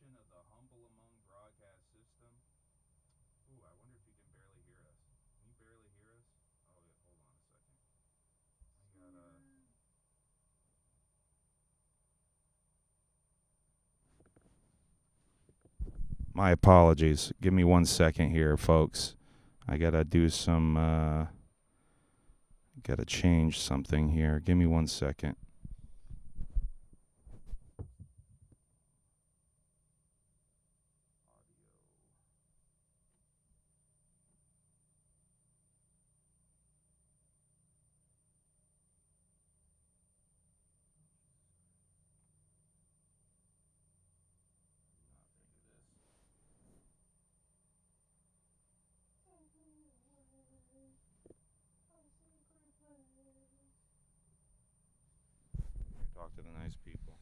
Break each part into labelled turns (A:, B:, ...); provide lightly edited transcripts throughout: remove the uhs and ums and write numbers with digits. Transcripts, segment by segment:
A: edition of the Humble Among broadcast system. Ooh, I wonder if you can barely hear us. Can you barely hear us? Oh, yeah, hold on a second. I gotta. My apologies. Give me 1 second here, folks. I gotta do some. Gotta change something here. Give me 1 second. Talk to the nice people.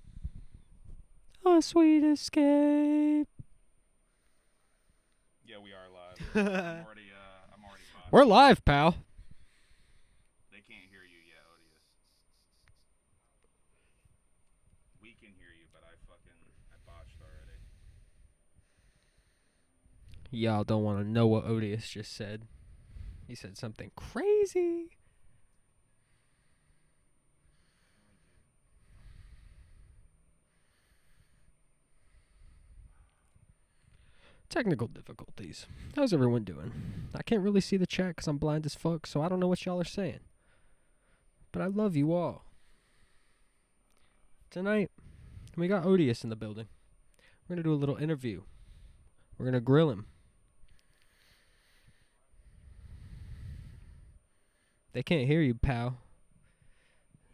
B: A sweet escape.
A: Yeah, we are live. I'm already
B: We're live, pal.
A: They can't hear you yet, Odious. We can hear you, but I botched already.
B: Y'all don't want to know what Odious just said. He said something crazy. Technical difficulties. How's everyone doing? I can't really see the chat because I'm blind as fuck, so I don't know what y'all are saying. But I love you all. Tonight, we got Odious in the building. We're going to do a little interview. We're going to grill him. They can't hear you, pal.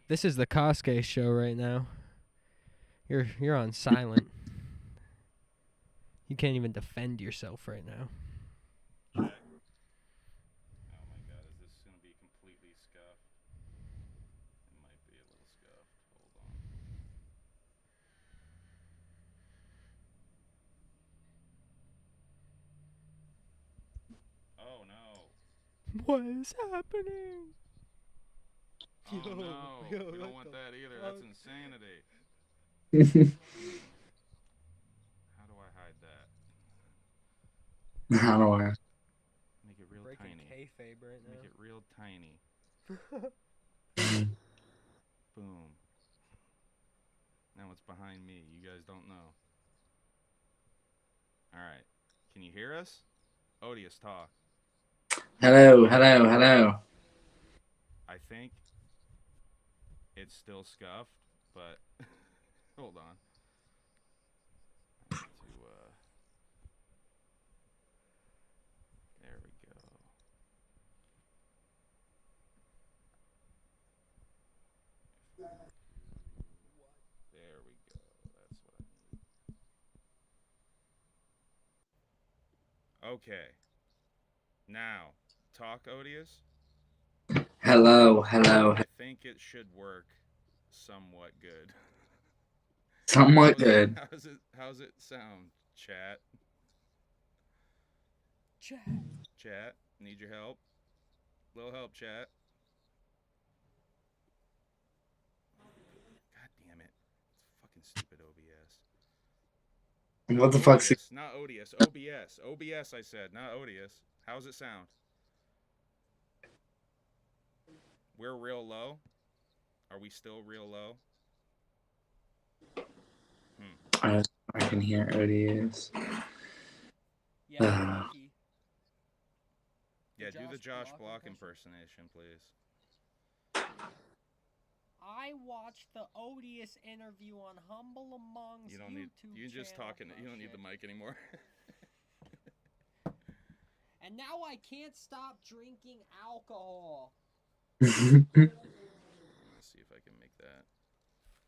B: This is the KASUKE show right now. You're on silent. You can't even defend yourself right now.
A: Oh my god, is this going to be completely scuffed? It might be a little scuffed. Hold on. Oh no.
B: What is happening?
A: Oh no. We don't want that either. That's insanity. How do I hide that?
C: How do I?
A: Make it real
B: Breaking
A: tiny.
B: kayfabe right now.
A: Make it real tiny. Boom. Now it's behind me. You guys don't know. Alright. Can you hear us? Odious, talk.
C: Hello, hello, hello.
A: I think it's still scuffed, but hold on. I need to, there we go. There we go. That's what I need. Okay. Now, talk, Odious.
C: Hello, hello.
A: I think it should work somewhat good.
C: Somewhat good.
A: How's it sound, chat? Chat, need your help? Little help, chat. God damn it. It's fucking stupid OBS.
C: What the fuck's it?
A: Not Odious. OBS. OBS, I said, not Odious. How's it sound? We're real low? Are we still real low?
C: I can hear Odious.
B: Yeah,
A: Yeah, do the Josh Block impersonation, please.
B: I watched the Odious interview on Humble Among's YouTube
A: You just talking. You don't need the mic anymore.
B: And now I can't stop drinking alcohol.
A: I'm gonna see if I can make that.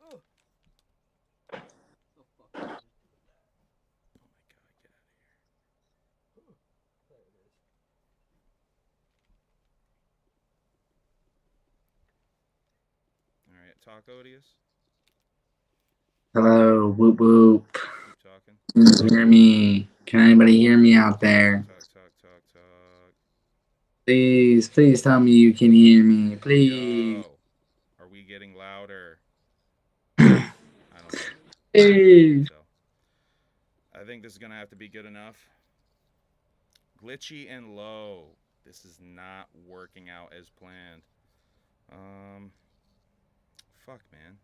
B: Oh
A: Oh
B: my god, get out of here. There it is.
A: Alright, talk, Odious.
C: Hello, whoop whoop.
A: Keep talking.
C: Can you hear me? Can anybody hear me out there?
A: Talk.
C: Please, please tell me you can hear me. Please.
A: Yo, are we getting louder? I don't know.
C: Please.
A: So. I think this is going to have to be good enough. Glitchy and low. This is not working out as planned. Fuck, man.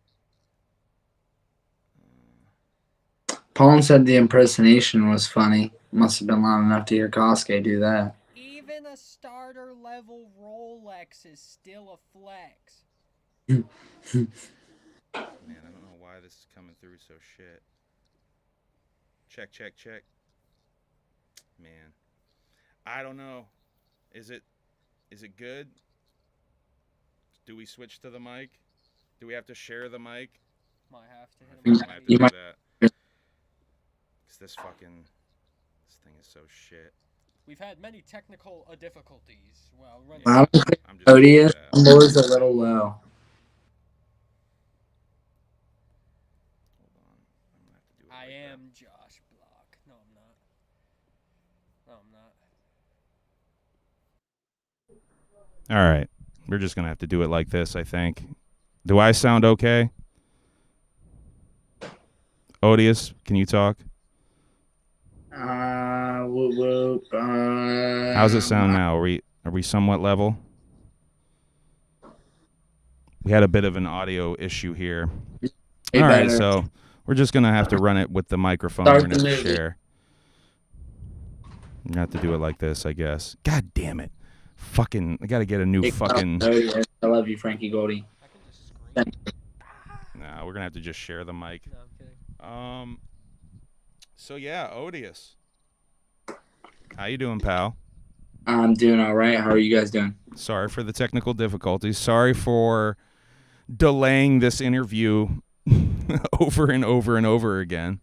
C: Palm said the impersonation was funny. Must have been loud enough to hear KASUKE do that.
B: Even a starter level Rolex is still a flex.
A: Man, I don't know why this is coming through so shit. Check, check, check. Man. I don't know. Is it good? Do we switch to the mic? Do we have to share the mic?
B: Might have to hit
A: I think
B: him.
A: I might have to do that. Because this thing is so shit.
B: We've had many technical difficulties. Well, running.
C: Wow.
A: I'm just
C: Odious numbers a little low.
A: Hold on. I'm gonna have to do it
B: I
A: like
B: am Josh Block. No, I'm not. No, I'm not.
A: All right. We're just going to have to do it like this, I think. Do I sound okay? Odious, can you talk? How's it sound now? Are we somewhat level? We had a bit of an audio issue here. All right, so we're just going to have to run it with the microphone we're going to share. We're going to have to do it like this, I guess. God damn it. Fucking, I got to get a new fucking...
C: I love you, Frankie Goldie.
A: Nah, we're going to have to just share the mic.
B: No, I'm kidding.
A: So yeah, Odious. How you doing, pal?
C: I'm doing all right. How are you guys doing?
A: Sorry for the technical difficulties. Sorry for delaying this interview over and over and over again.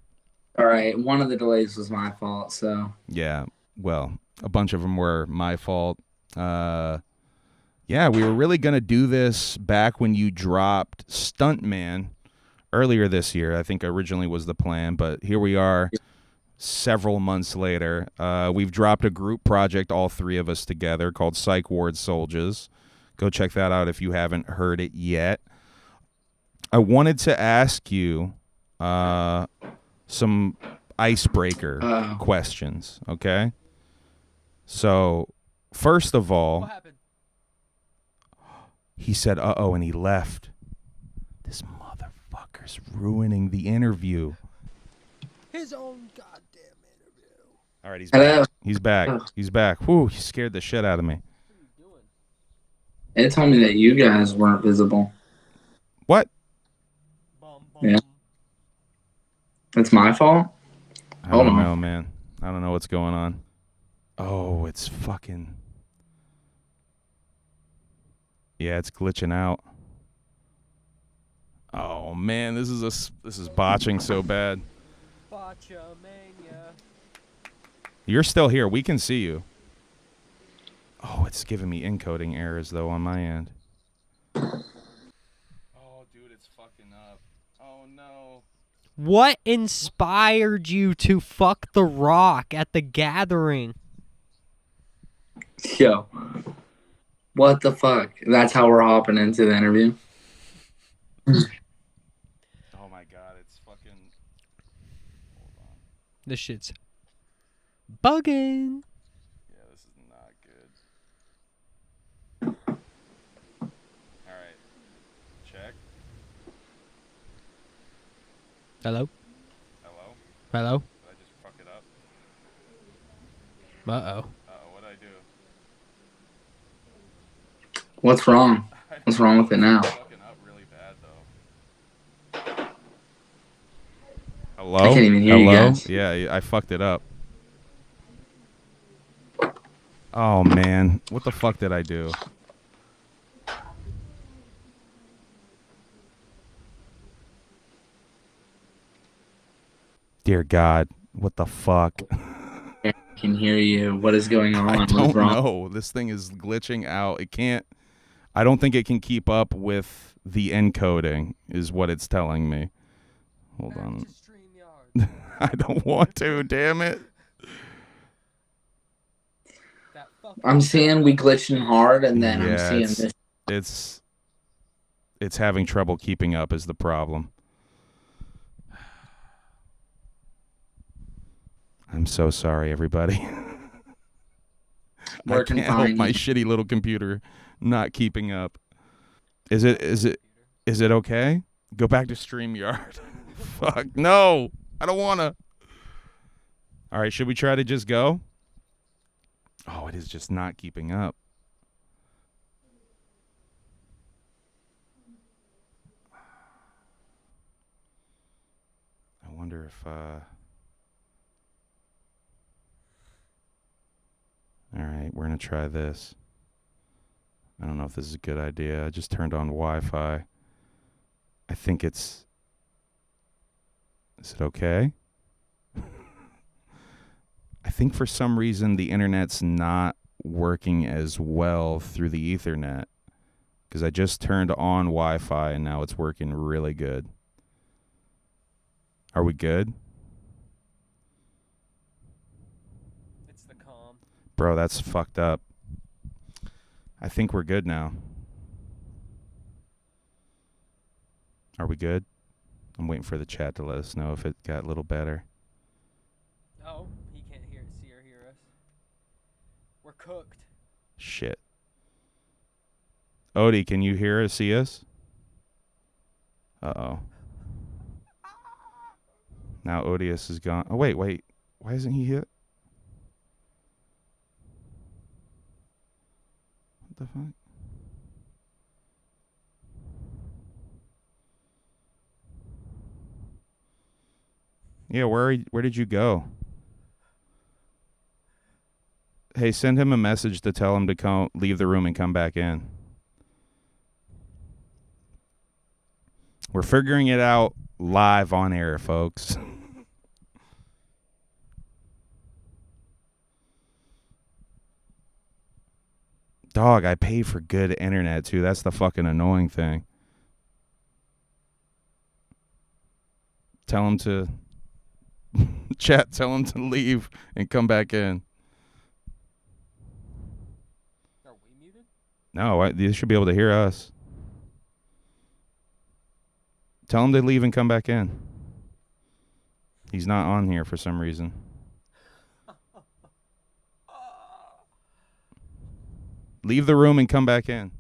C: All right. One of the delays was my fault, so.
A: Yeah, well, a bunch of them were my fault. Yeah, we were really going to do this back when you dropped Stuntman earlier this year. I think originally was the plan, but here we are several months later. We've dropped a group project, all three of us together, called Psychward Soldiers. Go check that out if you haven't heard it yet. I wanted to ask you some icebreaker questions, okay? So, first of all,
B: What happened?
A: he said, uh-oh, and he left. This motherfucker's ruining the interview.
B: His own goddamn interview.
A: All right, he's
C: Hello.
A: back. He's back. He's back. Whew, he scared the shit out of me.
B: What are you doing?
C: It told me that you guys weren't visible.
A: What?
B: Bum, bum.
C: Yeah. It's my fault?
A: I
C: Hold
A: don't
C: on.
A: know, man. I don't know what's going on. Oh, it's fucking... Yeah, it's glitching out. Oh man, this is botching so bad.
B: Botchamania.
A: You're still here. We can see you. Oh, it's giving me encoding errors though on my end. Oh, dude, it's fucking up. Oh no.
B: What inspired you to fuck the Rock at the gathering?
C: Yo. What the fuck? That's how we're hopping into the interview?
A: Oh my god, it's fucking... Hold on.
B: This shit's bugging.
A: Yeah, this is not good. Alright. Check.
B: Hello?
A: Hello?
B: Hello?
A: Did I just fuck it up?
B: Uh-oh.
A: Uh-oh, what'd I do?
C: What's wrong? What's wrong with it now?
A: It's fucking up really bad, though. Hello?
C: I can't even hear you guys.
A: Yeah, I fucked it up. Oh, man. What the fuck did I do? Dear God, what the fuck?
C: I can hear you. What is going on?
A: I
C: What's
A: don't
C: wrong?
A: know. This thing is glitching out. It can't... I don't think it can keep up with the encoding, is what it's telling me. Hold on. I don't want to, damn it.
C: I'm seeing we glitching hard, and then I'm seeing this.
A: It's having trouble keeping up is the problem. I'm so sorry, everybody.
C: Working
A: I can't help
C: fine.
A: my shitty little computer not keeping up. Is it okay? Go back to StreamYard. Fuck no. I don't wanna. All right, should we try to just go? Oh, it is just not keeping up. I wonder if all right, we're going to try this. I don't know if this is a good idea. I just turned on Wi-Fi. I think it's... Is it okay? I think for some reason the internet's not working as well through the Ethernet. Because I just turned on Wi-Fi and now it's working really good. Are we good?
B: It's the calm.
A: Bro, that's fucked up. I think we're good now. Are we good? I'm waiting for the chat to let us know if it got a little better.
B: Oh, he can't see or hear us. We're cooked.
A: Shit. Odie, can you hear us, see us? Uh-oh. Now Odious is gone. Oh, wait. Why isn't he hit? What the fuck? Yeah, where did you go? Hey, send him a message to tell him to leave the room and come back in. We're figuring it out live on air, folks. Dog, I pay for good internet, too. That's the fucking annoying thing. Tell him to... Chat, tell him to leave and come back in.
B: Are we muted?
A: No, you should be able to hear us. Tell him to leave and come back in. He's not on here for some reason. Leave the room and come back in.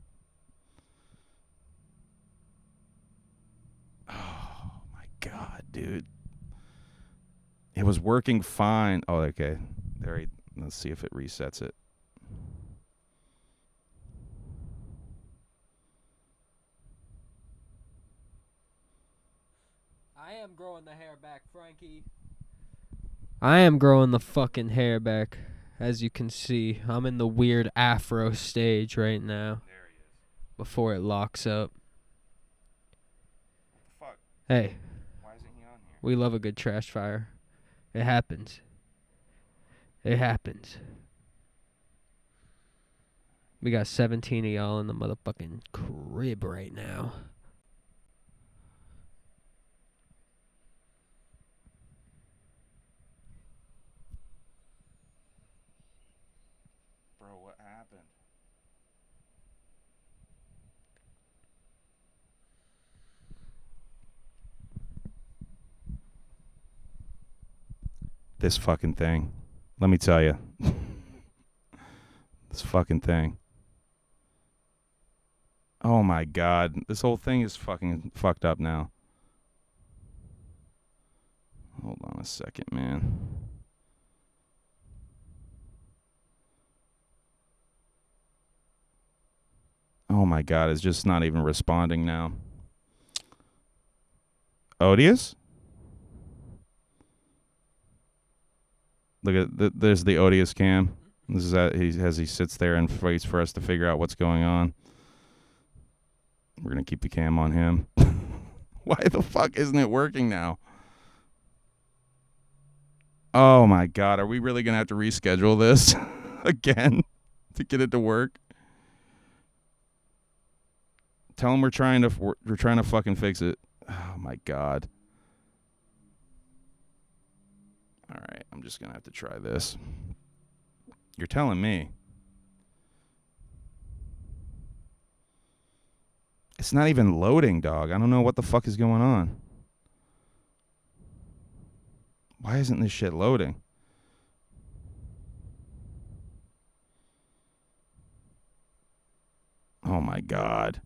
A: Oh, my God, dude. It was working fine. Oh, okay. Let's see if it resets it.
B: I am growing the hair back, Frankie. I am growing the fucking hair back. As you can see, I'm in the weird afro stage right now.
A: There he is.
B: Before it locks up.
A: What the fuck?
B: Hey,
A: Why isn't he on here?
B: we love a good trash fire. It happens. It happens. We got 17 of y'all in the motherfucking crib right now.
A: Bro, what happened? This fucking thing. Let me tell you. This fucking thing. Oh my God. This whole thing is fucking fucked up now. Hold on a second, man. Oh my God, it's just not even responding now. Odious? Look at there's the Odious cam. This is he sits there and waits for us to figure out what's going on. We're gonna keep the cam on him. Why the fuck isn't it working now? Oh my God, are we really gonna have to reschedule this again to get it to work? Tell him we're trying to fucking fix it. Oh my God. All right, I'm just gonna have to try this. You're telling me. It's not even loading, dog. I don't know what the fuck is going on. Why isn't this shit loading? Oh my God.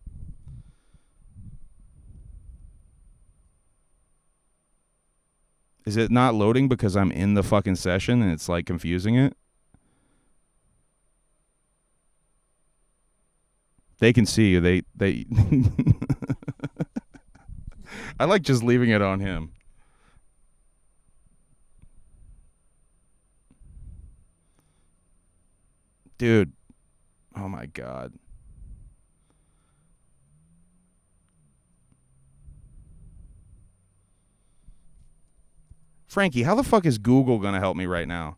A: Is it not loading because I'm in the fucking session and it's like confusing it? They can see you. They I like just leaving it on him. Dude. Oh my God. Frankie, how the fuck is Google going to help me right now?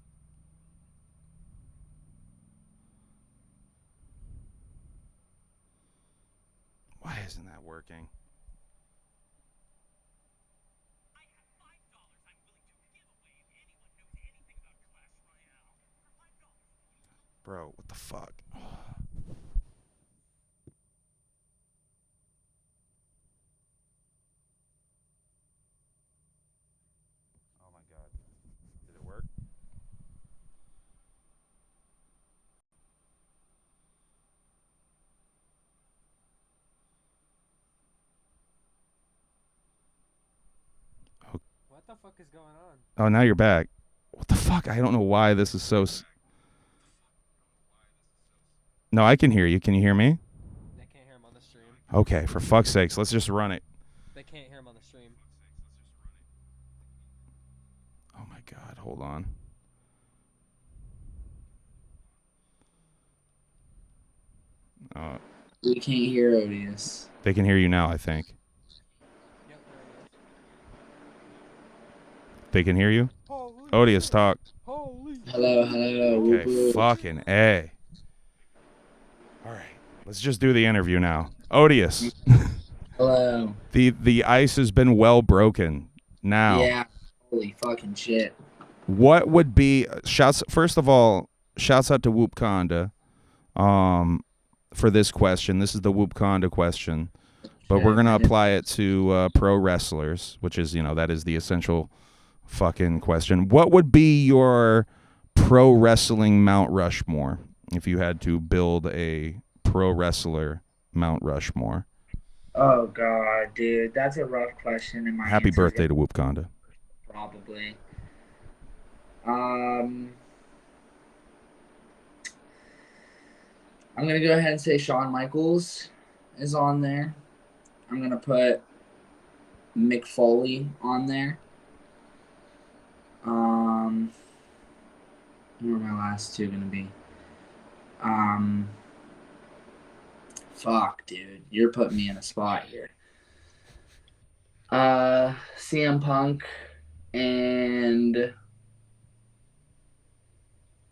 A: Why isn't that working? Bro, what the fuck? Oh my God. Did it work?
B: What the fuck is going on?
A: Oh, now you're back. What the fuck? I don't know why this is so... No, I can hear you. Can you hear me?
B: They can't hear him on the stream.
A: Okay, for fuck's sakes, let's just run it.
B: They can't hear him on the stream.
A: Oh my God, hold on.
C: We can't hear Odious.
A: They can hear you now, I think.
B: Yep,
A: They can hear you?
B: holy
A: Odious, talk.
B: Holy.
C: Hello, hello.
A: Okay,
C: Whoop, whoop.
A: fucking A. All right, let's just do the interview now. Odious,
C: Hello.
A: the ice has been well broken. Now,
C: Yeah. Holy fucking shit.
A: what would be shouts? First of all, shouts out to Whoop Conda, for this question. This is the Whoop Conda question, but we're gonna apply it to pro wrestlers, which is that is the essential fucking question. What would be your pro wrestling Mount Rushmore if you had to build a pro wrestler Mount Rushmore?
C: Oh god, dude, that's a rough question. In my
A: Happy
C: answer
A: birthday to Whoop Conda.
C: probably. I'm gonna go ahead and say Shawn Michaels is on there. I'm gonna put Mick Foley on there. Who are my last two gonna be? Fuck, dude, you're putting me in a spot here. CM Punk and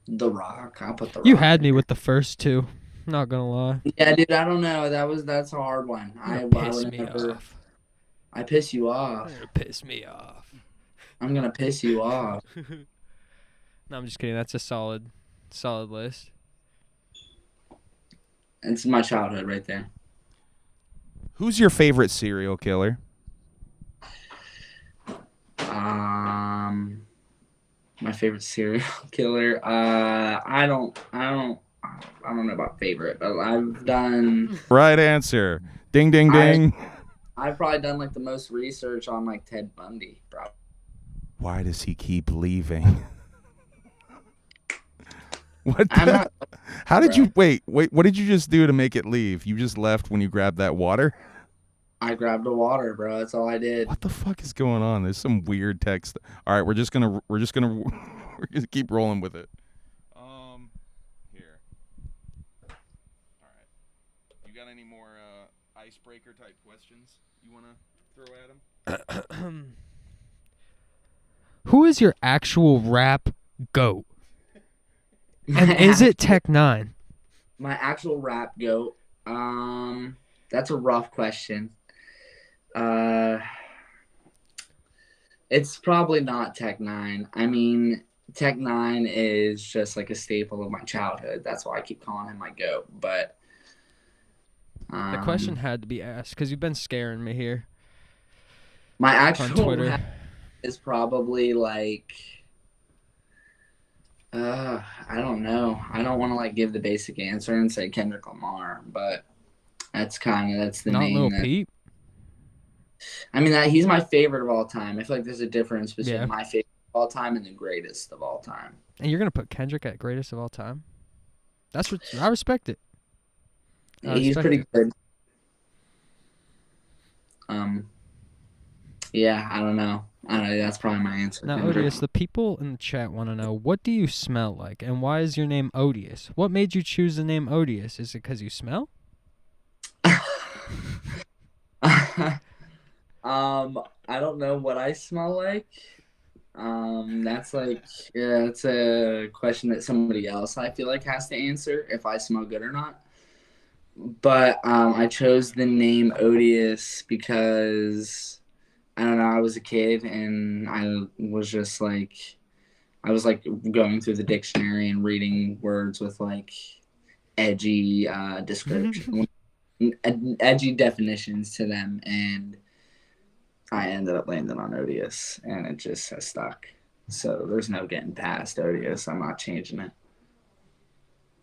C: The Rock. I'll put The Rock.
B: You had me with the first two. Not gonna lie.
C: Yeah, dude. I don't know. That's a hard one. I
B: Piss
C: would
B: me
C: never.
B: off.
C: I piss you off.
B: You're piss me off.
C: I'm gonna piss you off.
B: No, I'm just kidding. That's a solid list.
C: It's my childhood right there.
A: Who's your favorite serial killer?
C: My favorite serial killer. I don't know about favorite, but I've done.
A: Right answer. Ding, ding, ding.
C: I've probably done like the most research on like Ted Bundy, bro.
A: Why does he keep leaving? What?
C: I'm not.
A: How did
C: bro.
A: you wait? What did you just do to make it leave? You just left when you grabbed that water?
C: I grabbed the water, bro. That's all I did.
A: What the fuck is going on? There's some weird text. All right, we're gonna keep rolling with it. Here. All right. You got any more icebreaker type questions you want to throw at him?
B: Who is your actual rap goat? And is it Tech 9?
C: My actual rap goat? That's a rough question. It's probably not Tech 9. I mean, Tech 9 is just like a staple of my childhood. That's why I keep calling him my goat. But
B: The question had to be asked because you've been scaring me here
C: my
B: on
C: actual
B: Twitter.
C: rap is probably like I don't know. I don't want to like give the basic answer and say Kendrick Lamar, but That's the
B: Not
C: name
B: Lil
C: that.
B: Peep.
C: I mean, that he's my favorite of all time. I feel like there's a difference between
B: Yeah.
C: my favorite of all time and the greatest of all time.
B: And you're gonna put Kendrick at greatest of all time? That's what I respect it.
C: He's pretty good. Yeah, I don't know. That's probably my answer.
B: Now,
C: Kendrick.
B: Odious, the people in the chat want to know, what do you smell like, and why is your name Odious? What made you choose the name Odious? Is it because you smell?
C: I don't know what I smell like. That's it's a question that somebody else I feel like has to answer if I smell good or not. But I chose the name Odious because I don't know, I was a kid and I was just like going through the dictionary and reading words with like edgy description edgy definitions to them, and I ended up landing on Odious, and it just has stuck. So there's no getting past Odious. I'm not changing it.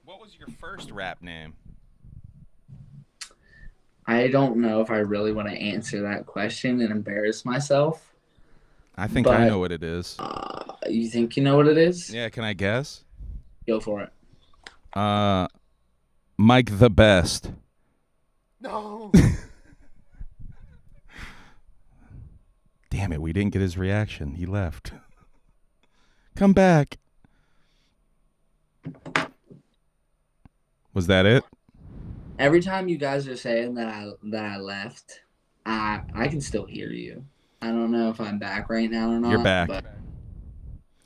A: What was your first rap name?
C: I don't know if I really want to answer that question and embarrass myself.
A: I think I know what it is.
C: You think you know what it is?
A: Yeah, can I guess?
C: Go for it.
A: Mike the Best.
B: No.
A: Damn it, we didn't get his reaction. He left. Come back. Was that it?
C: Every time you guys are saying that I left, I can still hear you. I don't know if I'm back right now or not.
A: You're back.
C: But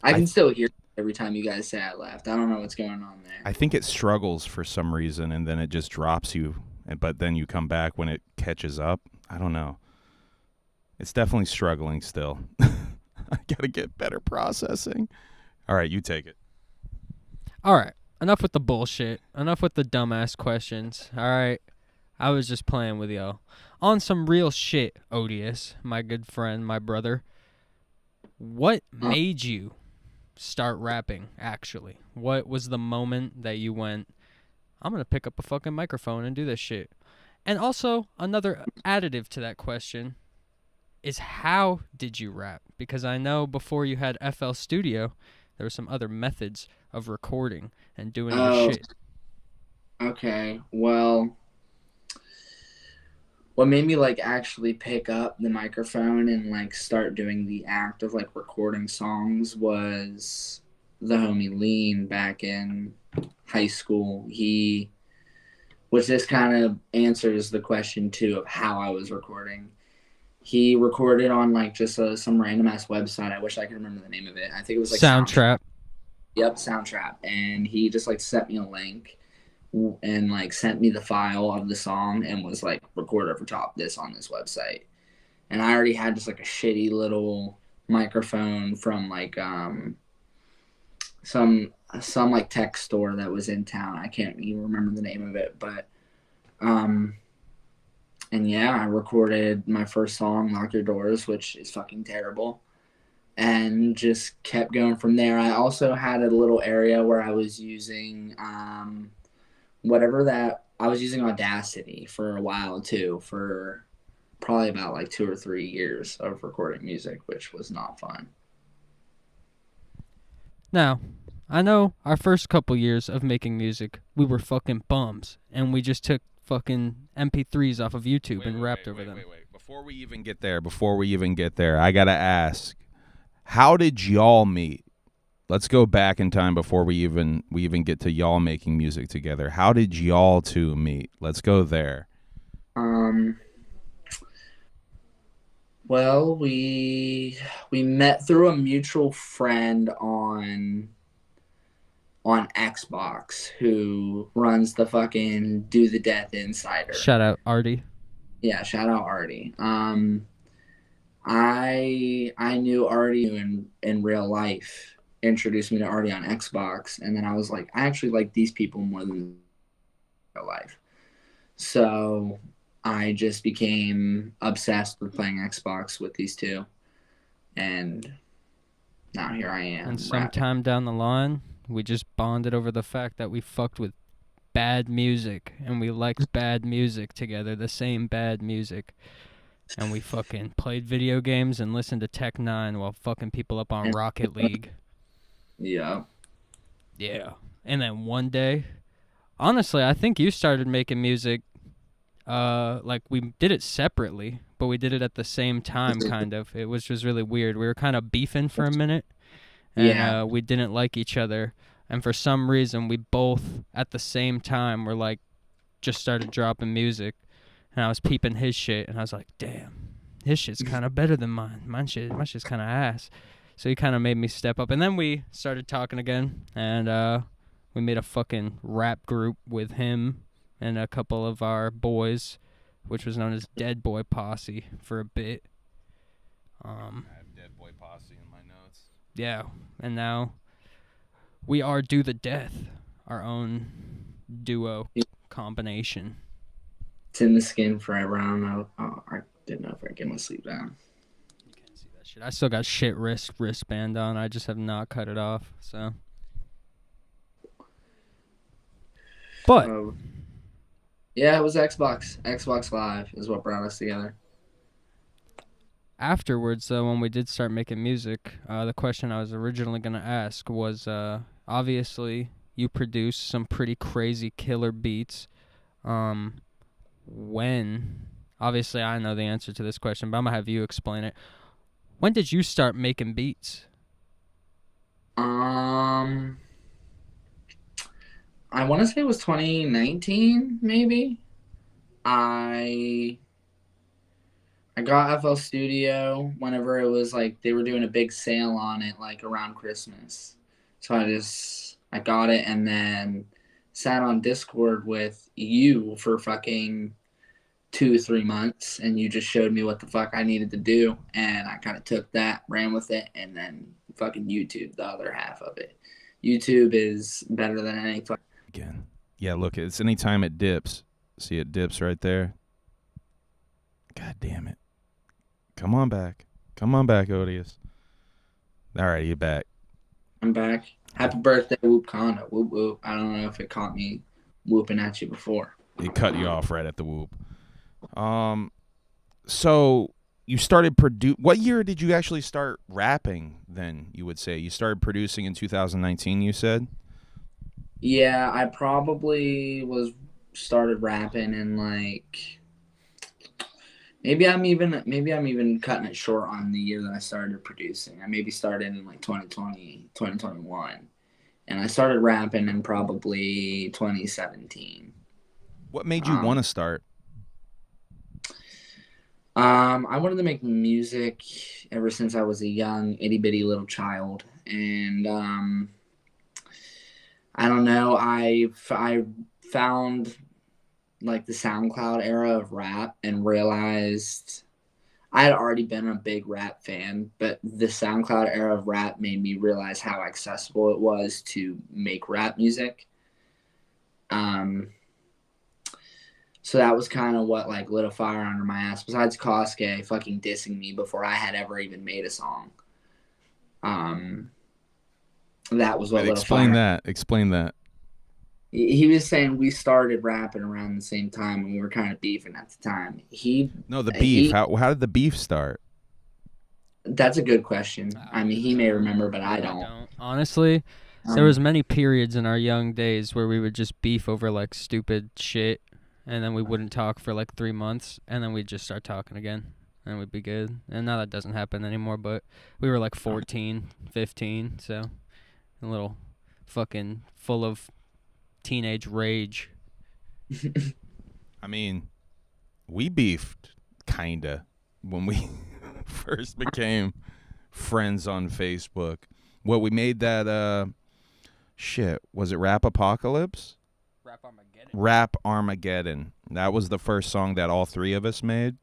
C: I can still hear you every time you guys say I left. I don't know what's going on there.
A: I think it struggles for some reason, and then it just drops you, but then you come back when it catches up. I don't know. It's definitely struggling still. I got to get better processing. All right, you take it.
B: All right. Enough with the bullshit. Enough with the dumbass questions. All right. I was just playing with y'all. On some real shit, Odious, my good friend, my brother. What made you start rapping, actually? What was the moment that you went, I'm going to pick up a fucking microphone and do this shit? And also, another additive to that question is, how did you rap? Because I know before you had FL Studio, there were some other methods of recording and doing your shit.
C: Okay, well, what made me like actually pick up the microphone and like start doing the act of like recording songs was the homie Lean back in high school. Which this kind of answers the question too of how I was recording. He recorded on like just some random ass website. I wish I could remember the name of it. I think it was like
B: Soundtrap.
C: Yep, Soundtrap. And he just like sent me a link and like sent me the file of the song and was like, record over top this on this website. And I already had just like a shitty little microphone from like some like tech store that was in town. I can't even remember the name of it, but and yeah, I recorded my first song, Lock Your Doors, which is fucking terrible, and just kept going from there. I also had a little area where I was using I was using Audacity for a while too, for probably about like 2 or 3 years of recording music, which was not fun.
B: Now, I know our first couple years of making music, we were fucking bums, and we just took fucking MP3s off of YouTube and rapped over them.
A: Wait. Before we even get there, I got to ask, how did y'all meet? Let's go back in time before we even get to y'all making music together. How did y'all two meet? Let's go there.
C: Well, we met through a mutual friend on Xbox who runs the fucking Do the Death Insider.
B: Shout out Artie.
C: Yeah, shout out Artie. I knew Artie in real life. Introduced me to Artie on Xbox, and then I was like, I actually like these people more than real life. So I just became obsessed with playing Xbox with these two, and now here I am.
B: And sometime down the line, we just bonded over the fact that we fucked with bad music, and we liked bad music together, the same bad music. And we fucking played video games and listened to Tech 9 while fucking people up on Rocket League.
C: Yeah.
B: Yeah. And then one day, honestly, I think you started making music. Like we did it separately, but we did it at the same time, kind of. It was just really weird. We were kind of beefing for a minute, and we didn't like each other. And for some reason, we both at the same time were like, just started dropping music. And I was peeping his shit, and I was like, damn, his shit's kind of better than mine. My shit's kind of ass. So he kind of made me step up. And then we started talking again, and we made a fucking rap group with him and a couple of our boys, which was known as Dead Boy Posse for a bit.
A: I have Dead Boy Posse in my notes.
B: Yeah, and now we are Do the Death, our own duo combination.
C: It's in the skin forever. I don't know. Oh, I didn't know if I could get my sleep down.
B: You can't see that shit. I still got shit wristband on. I just have not cut it off. So, but
C: yeah, it was Xbox. Xbox Live is what brought us together.
B: Afterwards, though, when we did start making music, the question I was originally gonna ask was, obviously, you produced some pretty crazy killer beats. When, obviously I know the answer to this question, but I'm going to have you explain it. When did you start making beats?
C: I want to say it was 2019, maybe. I got FL Studio whenever it was like they were doing a big sale on it, like around Christmas. So I got it and then sat on Discord with you for fucking 2-3 months, and you just showed me what the fuck I needed to do, and I kind of took that, ran with it, and then fucking YouTube the other half of it. YouTube is better than any fuck.
A: Again, yeah. Look, it's anytime it dips. See, it dips right there. God damn it! Come on back, Odious. All right, you back.
C: I'm back. Happy birthday, Whoop Condo. Whoop whoop. I don't know if it caught me whooping at you before.
A: It cut you off right at the whoop. So you started what year did you actually start rapping then, you would say? You started producing in 2019, you said?
C: Yeah, I probably started rapping in like maybe I'm even cutting it short on the year that I started producing. I maybe started in like 2020, 2021. And I started rapping in probably 2017.
A: What made you want to start?
C: I wanted to make music ever since I was a young itty bitty little child, and I don't know. I found like the SoundCloud era of rap and realized I had already been a big rap fan, but the SoundCloud era of rap made me realize how accessible it was to make rap music. So that was kind of what like lit a fire under my ass. Besides KASUKE fucking dissing me before I had ever even made a song. That was what lit a fire.
A: Explain that.
C: He was saying we started rapping around the same time and we were kind of beefing at the time.
A: The beef. How did the beef start?
C: That's a good question. I mean, he may remember, but I don't.
B: Honestly, there was many periods in our young days where we would just beef over like stupid shit. And then we wouldn't talk for like 3 months, and then we'd just start talking again, and we'd be good. And now that doesn't happen anymore, but we were like 14, 15, so a little fucking full of teenage rage.
A: I mean, we beefed, kinda, when we first became friends on Facebook. Well, we made that, was it Rap Apocalypse? Rap Armageddon. That was the first song that all three of us made.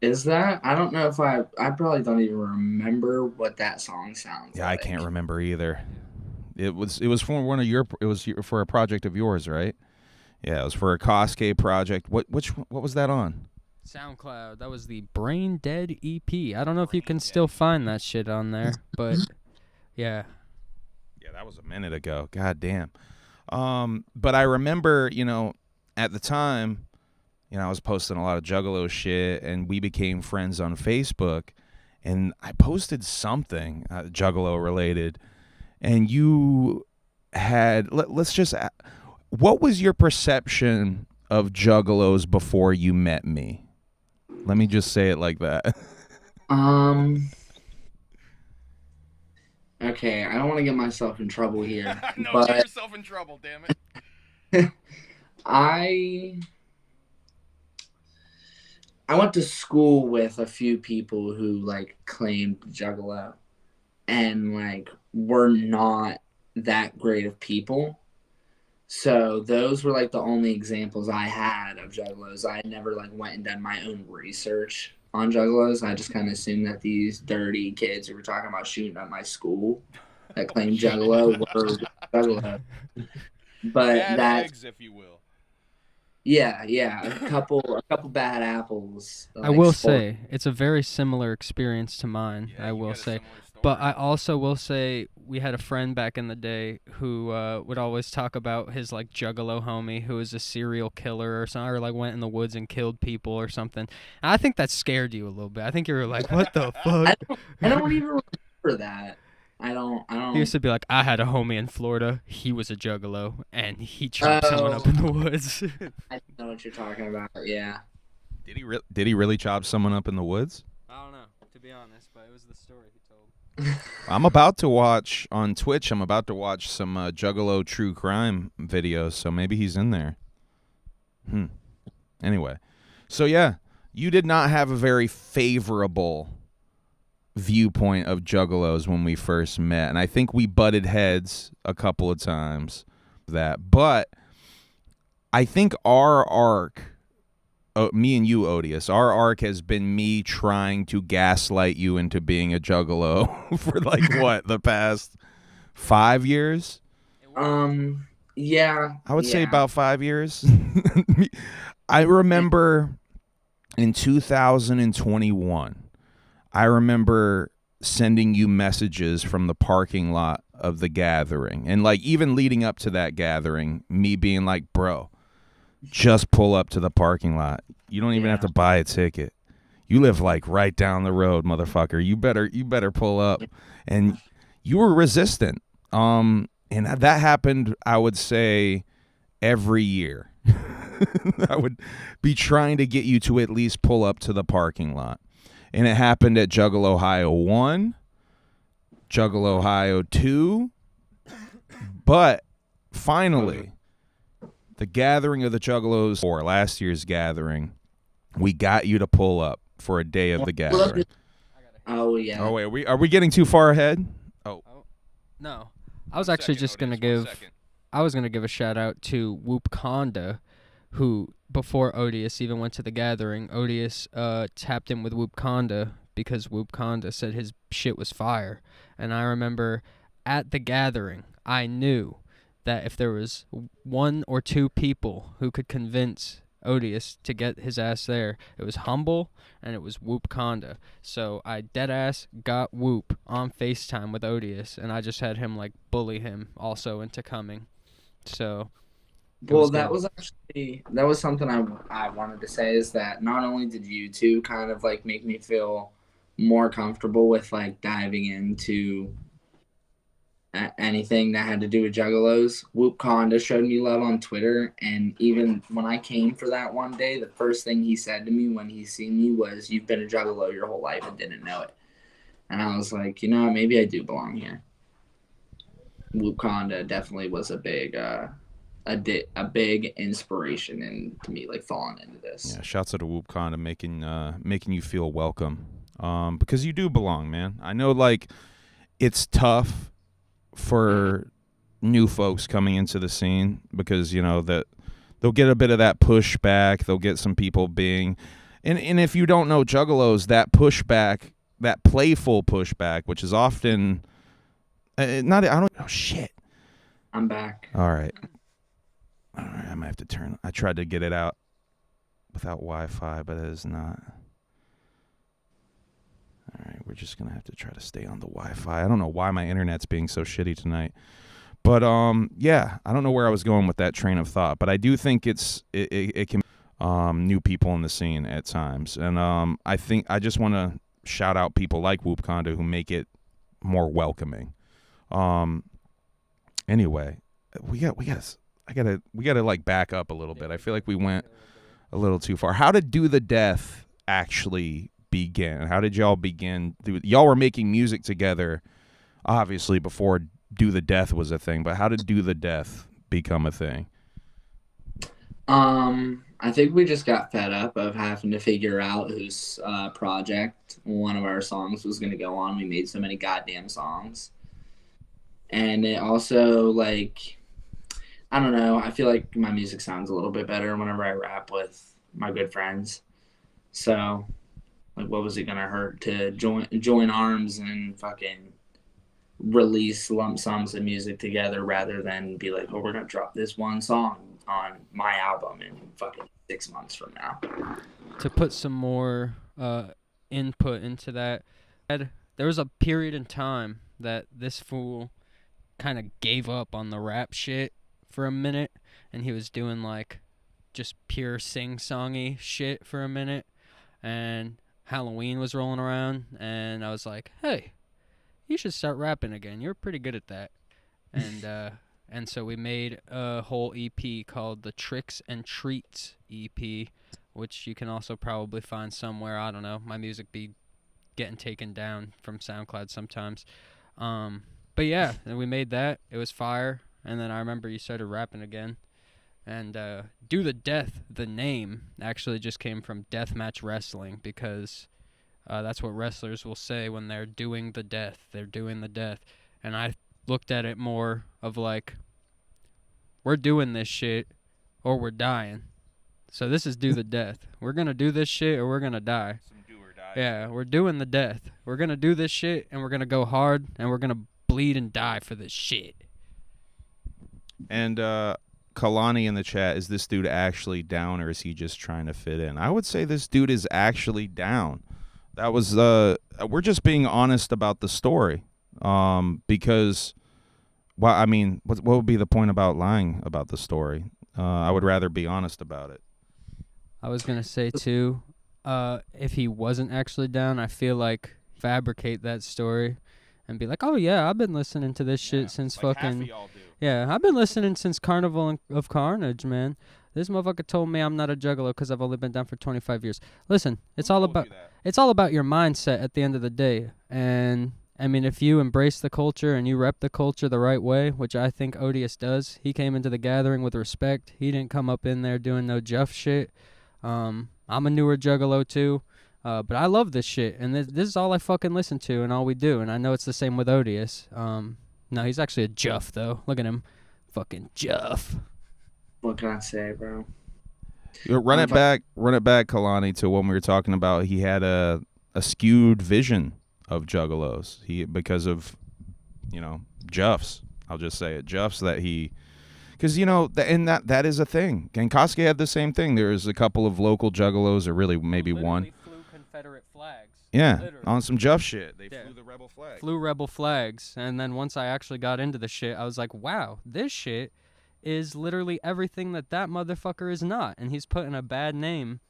C: Is that? I don't know if I probably don't even remember what that song sounds like.
A: Yeah, I can't remember either. It was for a project of yours, right? Yeah, it was for a KASUKE project. What was that on?
B: SoundCloud. That was the Brain Dead EP. I don't know if you can still find that shit on there, but yeah.
A: Yeah, that was a minute ago. God damn. But I remember, at the time, I was posting a lot of Juggalo shit, and we became friends on Facebook. And I posted something Juggalo related, and you had let's just. What was your perception of Juggalos before you met me? Let me just say it like that.
C: Okay, I don't want to get myself in trouble here.
A: No,
C: but
A: get yourself in trouble, damn it.
C: I went to school with a few people who like claimed Juggalo and like were not that great of people. So those were like the only examples I had of Juggalos. I never like went and done my own research on Juggalos. I just kind of assumed that these dirty kids who were talking about shooting up my school that claimed Juggalo were Juggalo. But
A: Bad eggs, if you will.
C: Yeah, a couple bad apples.
B: I will say it's a very similar experience to mine. I will say, but I also will say we had a friend back in the day who would always talk about his like Juggalo homie who was a serial killer or something, or like went in the woods and killed people or something. And I think that scared you a little bit. I think you were like, "What the fuck?"
C: I don't even remember that. I don't.
B: He used to be like, I had a homie in Florida. He was a Juggalo, and he chopped someone up in the woods.
C: I know what you're talking about. Yeah.
A: Did he really chop someone up in the woods?
B: I don't know, to be honest, but it was the story he told.
A: I'm about to watch on Twitch. I'm about to watch some Juggalo true crime videos, so maybe he's in there. Anyway, so yeah, you did not have a very favorable viewpoint of Juggalos when we first met, and I think we butted heads a couple of times. But I think our arc, me and you, Odious, our arc has been me trying to gaslight you into being a Juggalo for like what, the past 5 years?
C: Yeah.
A: I would say about 5 years. I remember in 2021. I remember sending you messages from the parking lot of the gathering. And like even leading up to that gathering, me being like, bro, just pull up to the parking lot. You don't even have to buy a ticket. You live like right down the road, motherfucker. You better pull up. And you were resistant. And that happened, I would say, every year. I would be trying to get you to at least pull up to the parking lot. And it happened at Juggalo Ohio 1, Juggalo Ohio 2. But finally, the gathering of the Juggalos, or last year's gathering, we got you to pull up for a day of the gathering.
C: Oh, yeah.
A: Oh, wait, are we getting too far ahead? Oh.
B: No. I was actually just going to give a shout out to Whoop Conda, who, before Odious even went to the gathering, Odious tapped in with Whoop Conda because Whoop Conda said his shit was fire. And I remember at the gathering, I knew that if there was 1 or 2 people who could convince Odious to get his ass there, it was Humble and it was Whoop Conda. So I deadass got Whoop on FaceTime with Odious, and I just had him like bully him also into coming. So...
C: Well, that was something I wanted to say, is that not only did you two kind of like make me feel more comfortable with like diving into anything that had to do with Juggalos, Whoop Conda showed me love on Twitter. And even when I came for that one day, the first thing he said to me when he seen me was, "You've been a Juggalo your whole life and didn't know it." And I was like, maybe I do belong here. Whoop Conda definitely was a big inspiration into me like falling into this.
A: Yeah, shouts out to Whoop Conda making you feel welcome. Because you do belong, man. I know like it's tough for new folks coming into the scene because that they'll get a bit of that pushback. They'll get some people being and if you don't know Juggalos, that pushback, that playful pushback, which is often shit.
C: I'm back.
A: All right, I might have to turn. I tried to get it out without Wi-Fi, but it is not. All right, we're just going to have to try to stay on the Wi-Fi. I don't know why my internet's being so shitty tonight. But yeah, I don't know where I was going with that train of thought, but I do think it can new people in the scene at times, and I think I just want to shout out people like Whoop Conda who make it more welcoming. Anyway, we gotta like back up a little bit. I feel like we went a little too far. How did Do the Death actually begin? How did y'all begin? Y'all were making music together, obviously, before Do the Death was a thing, but how did Do the Death become a thing?
C: I think we just got fed up of having to figure out whose project one of our songs was going to go on. We made so many goddamn songs. And it also, like, I don't know, I feel like my music sounds a little bit better whenever I rap with my good friends. So, like, what was it going to hurt to join arms and fucking release lump sums of music together rather than be like, oh, we're going to drop this one song on my album in fucking 6 months from now.
B: To put some more input into that, there was a period in time that this fool kind of gave up on the rap shit for a minute, and he was doing like just pure sing-songy shit for a minute, and Halloween was rolling around, and I was like, hey, you should start rapping again. You're pretty good at that. And so we made a whole EP called the Tricks and Treats EP, which you can also probably find somewhere. I don't know. My music be getting taken down from SoundCloud sometimes. But yeah, and we made that. It was fire. And then I remember you started rapping again. And Do the Death, the name, actually just came from deathmatch wrestling, because that's what wrestlers will say when they're doing the death. They're doing the death. And I looked at it more of like, we're doing this shit or we're dying. So this is Do the Death. We're going to do this shit or we're going to die.
A: Some do or die.
B: Yeah, we're doing the death. We're going to do this shit and we're going to go hard and we're going to bleed and die for this shit.
A: And Kalani in the chat, is this dude actually down or is he just trying to fit in? I would say this dude is actually down. That was we're just being honest about the story. Because, well, I mean, what would be the point about lying about the story? I would rather be honest about it.
B: I was going to say, too, if he wasn't actually down, I feel like fabricate that story and be like, oh, yeah, I've been listening to this shit since
A: like
B: fucking...
A: half of y'all do.
B: Yeah, I've been listening since Carnival of Carnage, man. This motherfucker told me I'm not a juggalo because I've only been down for 25 years. Listen, it's all about your mindset at the end of the day. And I mean, if you embrace the culture and you rep the culture the right way, which I think Odious does, he came into the gathering with respect. He didn't come up in there doing no Jeff shit. I'm a newer juggalo too, but I love this shit, and this is all I fucking listen to and all we do. And I know it's the same with Odious. No, he's actually a Juff though. Look at him, fucking Juff.
C: What can I say, bro?
A: Run it back, Kalani, to when we were talking about he had a skewed vision of Juggalos. Because of, Juffs. I'll just say it, Juffs that he, because and that is a thing. And KASUKE had the same thing. There was a couple of local Juggalos, or really maybe one.
B: Flew Confederate flags.
A: Yeah,
B: Literally.
A: on some Juff shit. They flew the rebel flag.
B: Flew rebel flags, and then once I actually got into the shit, I was like, wow, this shit is literally everything that motherfucker is not, and he's putting a bad name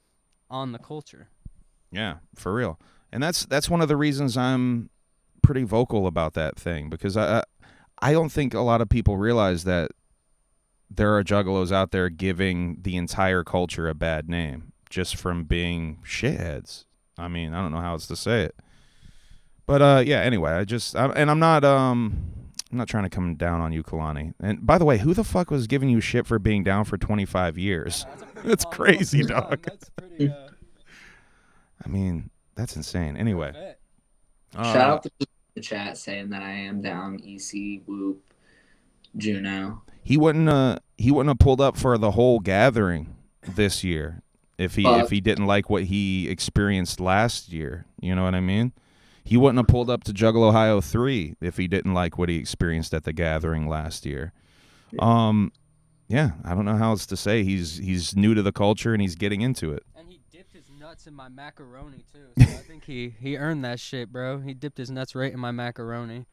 B: on the culture.
A: Yeah, for real. And that's one of the reasons I'm pretty vocal about that thing, because I don't think a lot of people realize that there are juggalos out there giving the entire culture a bad name just from being shitheads. I mean, I don't know how else to say it. But yeah, anyway, I'm not trying to come down on you, Kalani. And by the way, who the fuck was giving you shit for being down for 25 years? That's crazy, dog.
B: That's pretty
A: I mean, that's insane. Anyway.
C: Shout out to the chat saying that I am down. EC, Whoop, Juno.
A: He wouldn't have pulled up for the whole gathering this year if he didn't like what he experienced last year. You know what I mean? He wouldn't have pulled up to Juggalo Ohio 3 if he didn't like what he experienced at the gathering last year. Yeah, I don't know how else to say. He's new to the culture and he's getting into it.
B: And he dipped his nuts in my macaroni too. So I think he earned that shit, bro. He dipped his nuts right in my macaroni.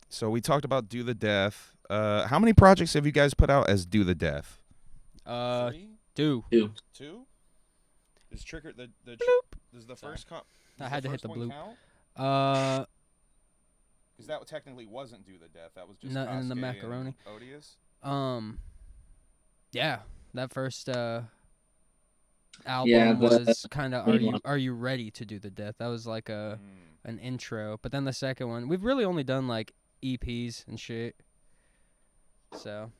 A: So we talked about Do the Death. How many projects have you guys put out as Do the Death? 3?
B: 2.
C: 2.
A: 2? Is Trigger does the first
B: I had to hit the bloop.
A: Count? Because that technically wasn't Do the Death. That was just
B: Nothing in the
A: KASUKE
B: macaroni.
A: and Odious.
B: Yeah, that first album was kind of Are you ready to do the death? That was like an intro. But then the second one, we've really only done like EPs and shit. So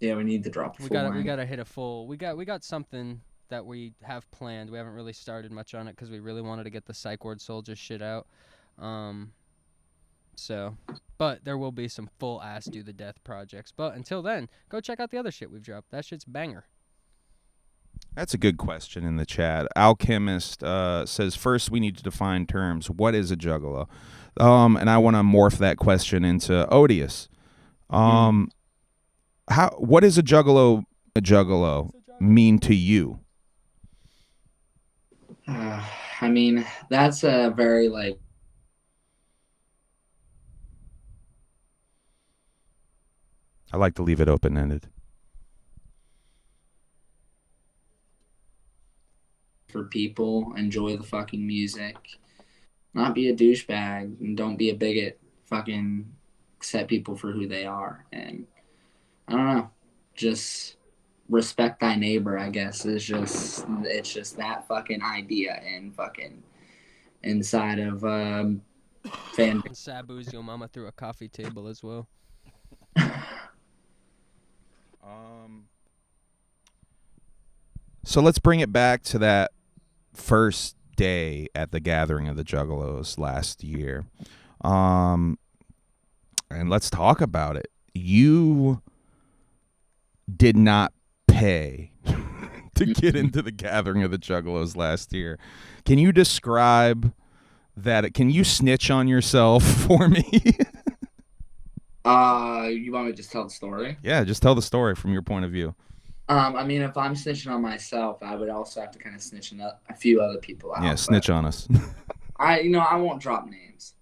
C: yeah, we need to drop.
B: We gotta hit a full. We got something that we have planned. We haven't really started much on it because we really wanted to get the Psychward Soldiers shit out. So, but there will be some full ass Do the Death projects. But until then, go check out the other shit we've dropped. That shit's banger.
A: That's a good question in the chat. Alchemist says, first we need to define terms. What is a juggalo? And I want to morph that question into Odious. What is a juggalo mean to you?
C: I mean, that's a very like.
A: I like to leave it open-ended.
C: For people, enjoy the fucking music, not be a douchebag, and don't be a bigot. Fucking accept people for who they are, and I don't know, just respect thy neighbor. I guess it's just that fucking idea and fucking inside of fan.
B: Sabu's your mama through a coffee table as well.
A: So let's bring it back to that first day at the gathering of the Juggalos last year. And let's talk about it. You did not pay to get into the gathering of the Juggalos last year. Can you describe that? Can you snitch on yourself for me?
C: You want me to just tell the story?
A: Yeah, just tell the story from your point of view.
C: I mean, if I'm snitching on myself, I would also have to kind of snitch on a few other people out.
A: Yeah, snitch on us.
C: I won't drop names.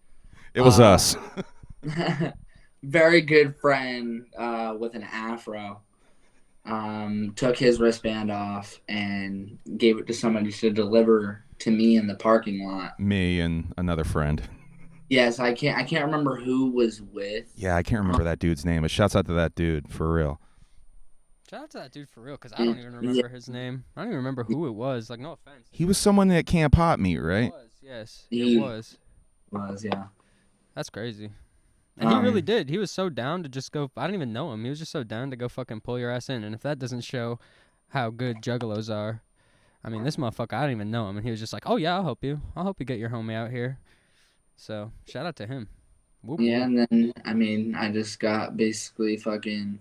A: It was us.
C: Very good friend with an afro took his wristband off and gave it to somebody to deliver to me in the parking lot.
A: Me and another friend.
C: Yes, I can't remember who was with.
A: Yeah, I can't remember that dude's name, but shouts out to that dude, for real.
B: Shout out to that dude for real, because I don't even remember his name. I don't even remember who it was. Like, no offense.
A: He was someone at Camp Hot Meat, right?
B: It was, yes. It was.
C: Yeah.
B: That's crazy. And he really did. He was so down to just go. I didn't even know him. He was just so down to go fucking pull your ass in. And if that doesn't show how good Juggalos are, I mean, this motherfucker, I didn't even know him. And he was just like, oh, yeah, I'll help you. I'll help you get your homie out here. So, shout out to him. Whoop,
C: yeah,
B: whoop.
C: and then, I mean, I just got basically fucking...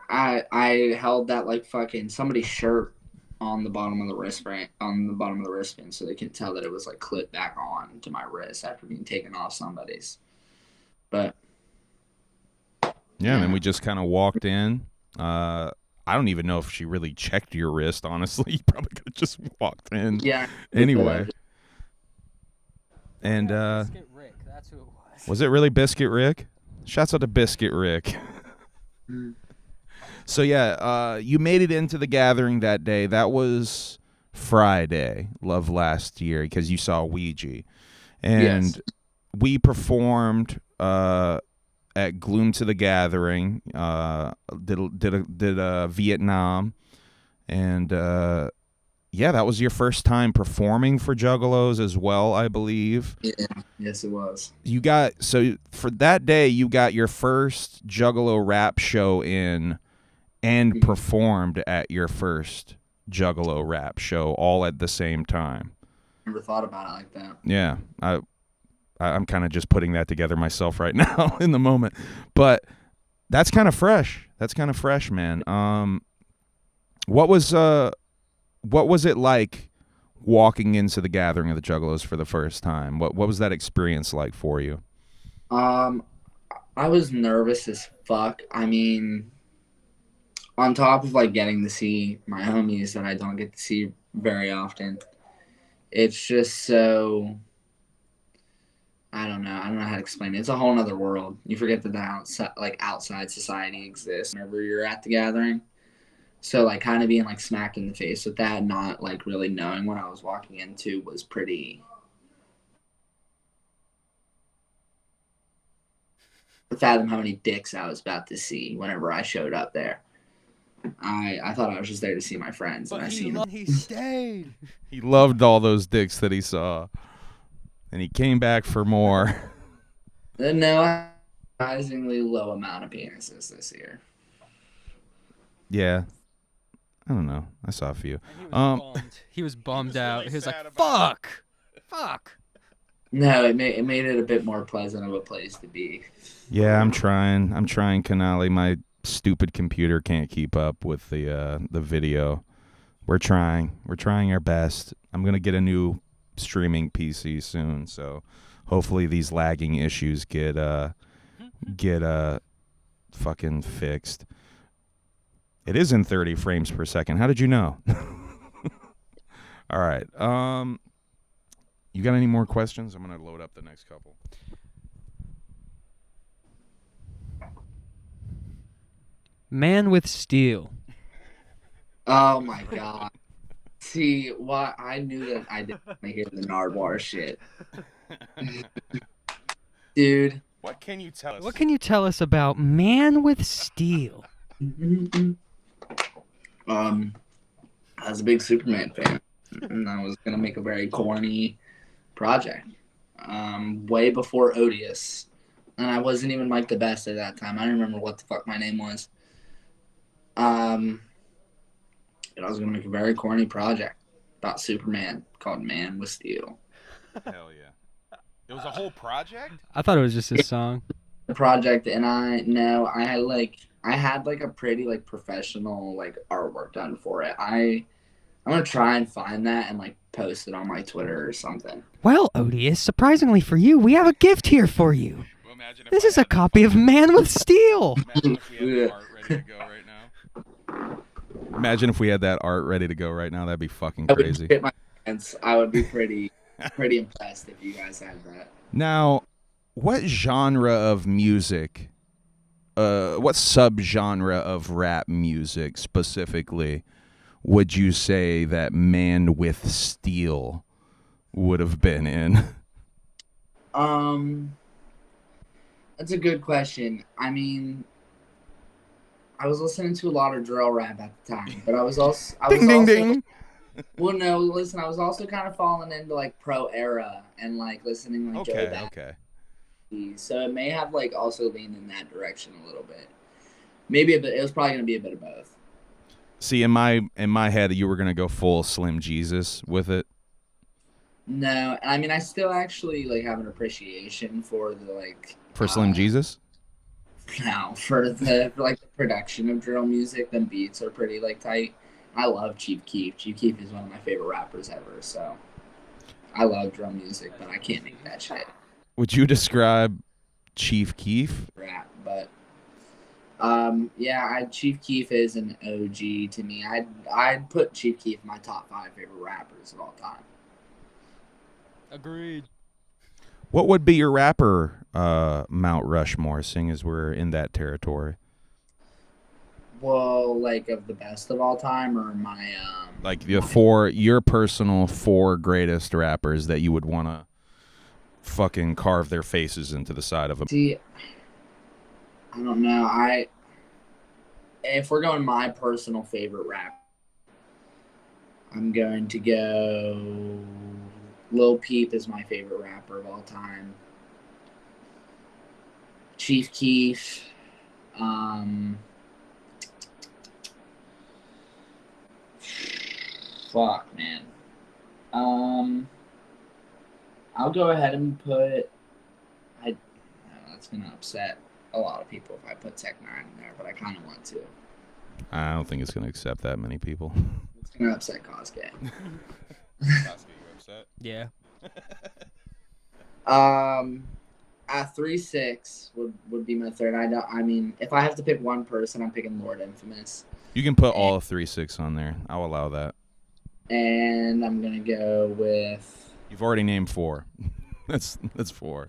C: I held that like fucking somebody's shirt on the bottom of the wristband, so they can tell that it was like clipped back on to my wrist after being taken off somebody's. But
A: yeah, and then we just kind of walked in. I don't even know if she really checked your wrist, honestly. You probably could have just walked in.
C: Yeah.
A: Anyway. And
B: Biscuit Rick, that's who it was.
A: Was it really Biscuit Rick? Shouts out to Biscuit Rick. So yeah, you made it into the gathering that day. That was Friday of last year because you saw Ouija, and
C: Yes.
A: we performed at Gloom to the Gathering. Did a Vietnam, and yeah, that was your first time performing for Juggalos as well, I believe.
C: Yeah. Yes, it was.
A: So for that day, you got your first Juggalo rap show in. And performed at your first Juggalo rap show all at the same time.
C: Never thought about it like that.
A: Yeah, I'm kind of just putting that together myself right now in the moment, but that's kind of fresh. That's kind of fresh, man. What was it like walking into the gathering of the Juggalos for the first time? What was that experience like for you?
C: I was nervous as fuck. I mean, on top of like getting to see my homies that I don't get to see very often, it's just so I don't know. I don't know how to explain it. It's a whole nother world. You forget that the outside society exists whenever you're at the gathering. So like kind of being like smacked in the face with that, not like really knowing what I was walking into was pretty. Fathom how many dicks I was about to see whenever I showed up there. I thought I was just there to see my friends, and I seen them.
B: He stayed.
A: He loved all those dicks that he saw, and he came back for more.
C: No, surprisingly low amount of penises this year.
A: Yeah. I don't know. I saw a few.
B: He was bummed out. He was like, "Fuck."
C: No, it made it a bit more pleasant of a place to be.
A: Yeah, I'm trying, Canali. My stupid computer can't keep up with the video. We're trying our best. I'm gonna get a new streaming PC soon, so hopefully these lagging issues get fucking fixed. It is in 30 frames per second. How did you know? All right. You got any more questions? I'm gonna load up the next couple.
B: Man with steel.
C: Oh my god. See, what I knew that I didn't want to hear the Nardwar shit. Dude.
A: What can you tell us?
B: What can you tell us about Man with Steel?
C: I was a big Superman fan, and I was gonna make a very corny project. Way before Odious, and I wasn't even like the best at that time. I don't remember what the fuck my name was. And I was gonna make a very corny project about Superman called Man with Steel.
A: Hell yeah! It was a whole project.
B: I thought it was just his song.
C: The project, and I had a pretty like professional like artwork done for it. I'm gonna try and find that and like post it on my Twitter or something.
B: Well, Odious, surprisingly for you, we have a gift here for you.
A: Well,
B: this is a copy of Man with Steel.
A: Imagine if we had the art ready to go right now. Imagine if we had that art ready to go right now. That'd be fucking crazy.
C: I would shit my pants. I would be pretty impressed if you guys had that.
A: Now, what genre of music, what subgenre of rap music specifically would you say that Man with Steel would have been in?
C: That's a good question. I mean, I was listening to a lot of drill rap at the time, but I was also
A: ding.
C: Well, no, listen, I was also kind of falling into like pro era and like listening like Joe Bad.
A: Okay.
C: So it may have like also leaned in that direction a little bit. Maybe a bit. It was probably gonna be a bit of both.
A: See, in my head, you were gonna go full Slim Jesus with it.
C: No, I mean I still actually like have an appreciation for the like
A: for Slim Jesus.
C: No, for the production of drill music, the beats are pretty like tight. I love Chief Keef. Chief Keef is one of my favorite rappers ever. So I love drill music, but I can't make that shit.
A: Would you describe Chief Keef?
C: Rap, but yeah, Chief Keef is an OG to me. I'd put Chief Keef in my top 5 favorite rappers of all time.
B: Agreed.
A: What would be your rapper Mount Rushmore, seeing as we're in that territory?
C: Well, like of the best of all time, or my
A: like your personal 4 greatest rappers that you would want to fucking carve their faces into the side of a.
C: See, I don't know. If we're going my personal favorite rap, I'm going to go. Lil Peep is my favorite rapper of all time. Chief Keef. Fuck, man. I'll go ahead and put. That's gonna upset a lot of people if I put Tech Nine in there, but I kind of want to.
A: I don't think it's gonna accept that many people.
C: It's gonna upset KASUKE.
A: KASUKE, you upset?
B: Yeah.
C: At 3-6 would be my third. I mean, if I have to pick one person, I'm picking Lord Infamous.
A: You can put all 3-6 on there. I'll allow that.
C: And I'm gonna go with.
A: You've already named 4. That's 4.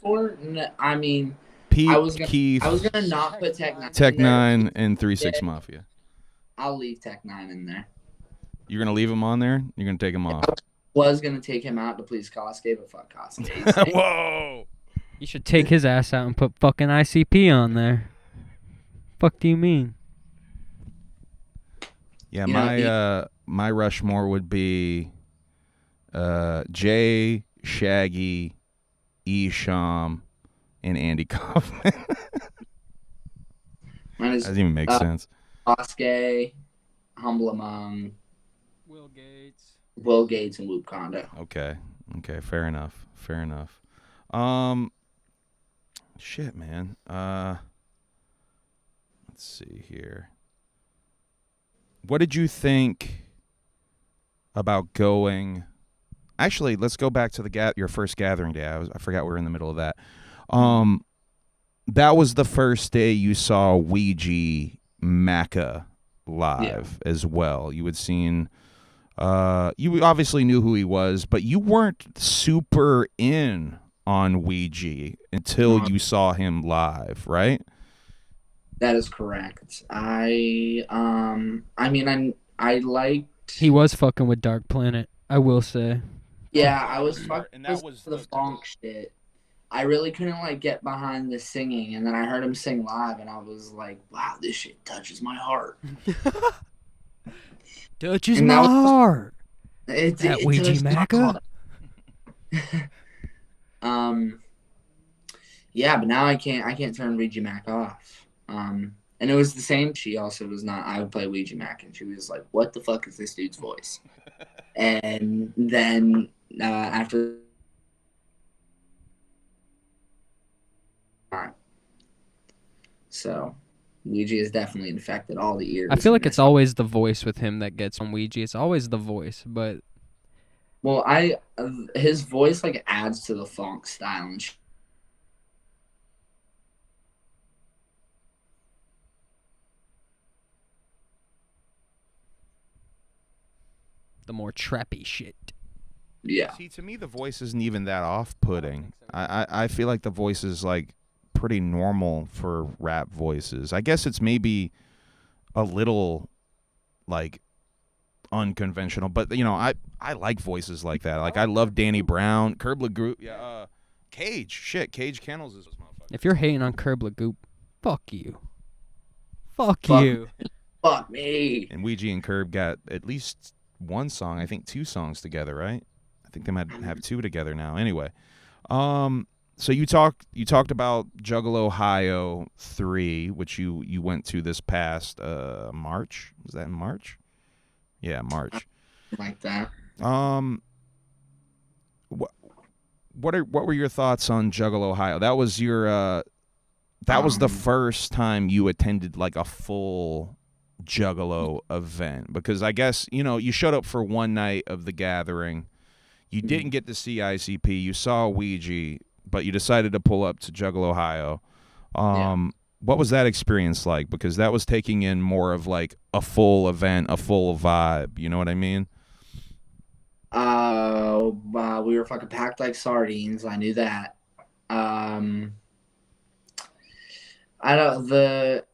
C: For I mean,
A: Pete,
C: I was
A: Keith,
C: gonna not put Tech 9
A: Tech
C: in there.
A: 9, and 3-6
C: Yeah.
A: Mafia.
C: I'll leave Tech 9 in there.
A: You're gonna leave him on there? You're gonna take him off?
C: Was gonna take him out to please KASUKE, but fuck KASUKE.
A: Whoa!
B: You should take his ass out and put fucking ICP on there. Fuck do you mean?
A: Yeah, my Rushmore would be Jay, Shaggy, Esham, and Andy Kaufman.
C: Mine is
A: Doesn't even make sense.
C: KASUKE, Humble Among,
B: Will Gates,
C: and Whoop Kondo.
A: Okay, fair enough. Shit, man. Let's see here. What did you think about going? Actually, let's go back to your first gathering day. I forgot we were in the middle of that. That was the first day you saw Ouija Macca live as well. You had seen. You obviously knew who he was, but you weren't super in on Ouija until you saw him live, right?
C: That is correct. I liked.
B: He was fucking with Dark Planet, I will say.
C: Yeah, I was fucking
A: and that was
C: the funk shit. I really couldn't get behind the singing, and then I heard him sing live, and I was like, "Wow, this shit touches my heart."
B: Touches my heart.
C: That
B: Ouija Macca.
C: Yeah, but now I can't turn Ouija Mac off. And it was the same. She also was not. I would play Ouija Mac, and she was like, "What the fuck is this dude's voice?" And then after. So, Ouija has definitely infected all the ears.
B: I feel like it's always the voice with him that gets on Ouija. It's always the voice, but
C: well, his voice adds to the funk style and
B: the more trappy shit.
C: Yeah.
A: See, to me, the voice isn't even that off-putting. I feel like the voice is pretty normal for rap voices. I guess it's maybe a little unconventional, but I like voices like that. I love Danny Brown, Curb LaGroop, Cage Kennels is this motherfucker.
B: If you're hating on Curb LaGroop, fuck you. Fuck you.
C: Fuck me.
A: And Ouija and Curb got at least one song, I think 2 songs together, right? I think they might have 2 together now. Anyway, so you talked about Juggalo Ohio 3, which you went to this past March. Was that in March? Yeah, March.
C: Like that.
A: What were your thoughts on Juggalo Ohio? That was your that was the first time you attended a full Juggalo event, because I guess you showed up for one night of the gathering. You didn't get to see ICP. You saw Ouija, but you decided to pull up to Juggalo Ohio. What was that experience like? Because that was taking in more of a full event, a full vibe. You know what I mean?
C: We were fucking packed like sardines. I knew that. I don't the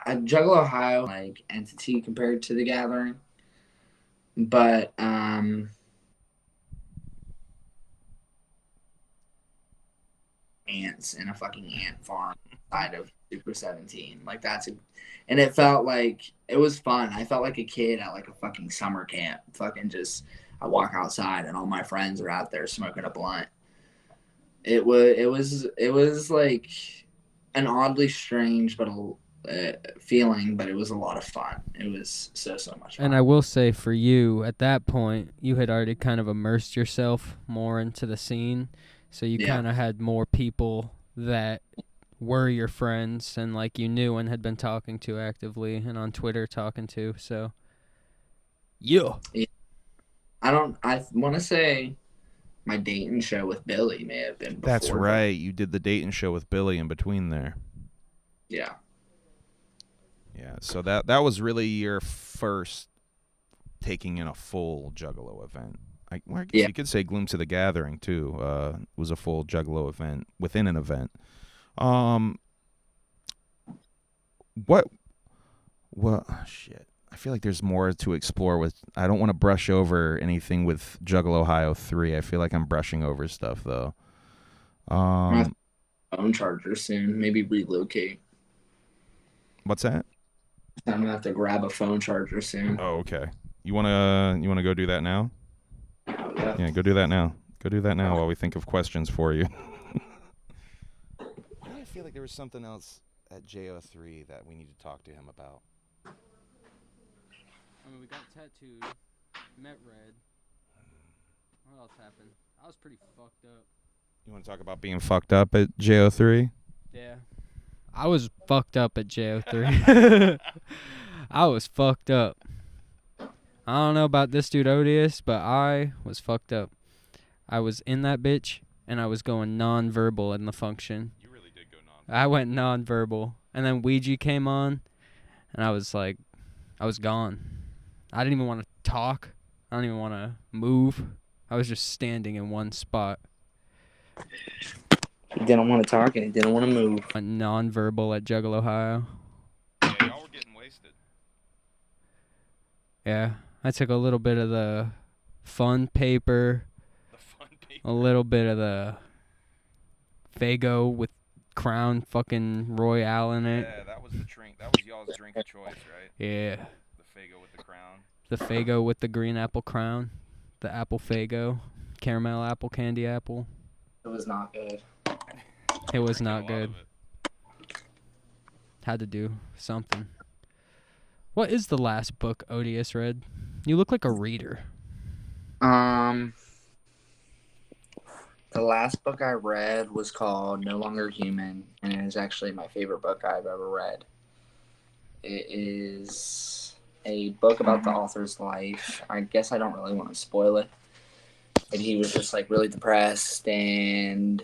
C: Juggalo Ohio entity compared to the gathering, but ants in a fucking ant farm side of Super 17. And it felt like it was fun. I felt like a kid at a fucking summer camp. I walk outside and all my friends are out there smoking a blunt. It was an oddly strange feeling, but it was a lot of fun. It was so much fun.
B: And I will say, for you, at that point, you had already kind of immersed yourself more into the scene, so you kind of had more people that were your friends and you knew and had been talking to actively and on Twitter talking to. So, yeah.
C: I want to say my Dayton show with Billy may have been before.
A: That's right. You did the Dayton show with Billy in between there.
C: Yeah.
A: Yeah, so that was really your first taking in a full Juggalo event, I guess
C: Yeah.
A: you could say Gloom to the Gathering too. Was a full Juggalo event within an event. What shit. I feel like there's more to explore with. I don't want to brush over anything with Juggalo Ohio 3. I feel like I'm brushing over stuff though.
C: Phone charger soon. Maybe relocate.
A: What's that?
C: I'm gonna have to grab a phone charger soon.
A: Oh, okay. You wanna go do that now?
C: Yeah.
A: Yeah, go do that now. Go do that now while we think of questions for you. I feel like there was something else at JO3 that we need to talk to him about.
B: I mean, we got tattooed, met Red. What else happened? I was pretty fucked up.
A: You want to talk about being fucked up at JO3?
B: Yeah. I was fucked up at JO3. I was fucked up. I don't know about this dude Odious, but I was fucked up. I was in that bitch, and I was going non-verbal in the function.
A: You really did go non-verbal.
B: I went non-verbal. And then Ouija came on, and I was like, I was gone. I didn't even want to talk. I don't even want to move. I was just standing in one spot.
C: He didn't want to talk and he didn't want to move.
B: Went non-verbal at Juggalo Ohio.
A: Yeah, y'all were getting wasted.
B: Yeah, I took a little bit of the fun paper, a little bit of the Fago with Crown fucking Royale in it.
A: Yeah, that was the drink. That was y'all's drink of choice, right?
B: Yeah,
A: The Fago with the Crown.
B: the Fago with the green apple crown, the apple Fago, caramel apple, candy apple.
C: It was not good.
B: It was
A: Drinking a
B: not
A: lot
B: good.
A: of it.
B: Had to do something. What is the last book Odious read? You look like a reader.
C: The last book I read was called No Longer Human, and it is actually my favorite book I've ever read. It is a book about the author's life. I guess I don't really want to spoil it. But he was just like really depressed and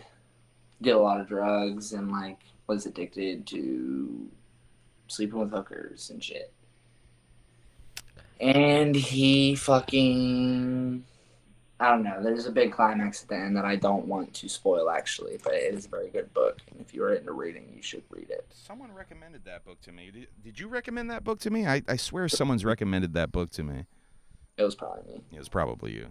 C: did a lot of drugs and like was addicted to sleeping with hookers and shit. And he fucking, I don't know, there's a big climax at the end that I don't want to spoil actually, but it is a very good book. And if you're into reading, you should read it.
A: Someone recommended that book to me. Did you recommend that book to me? I swear someone's recommended that book to me.
C: It was probably me.
A: It was probably you.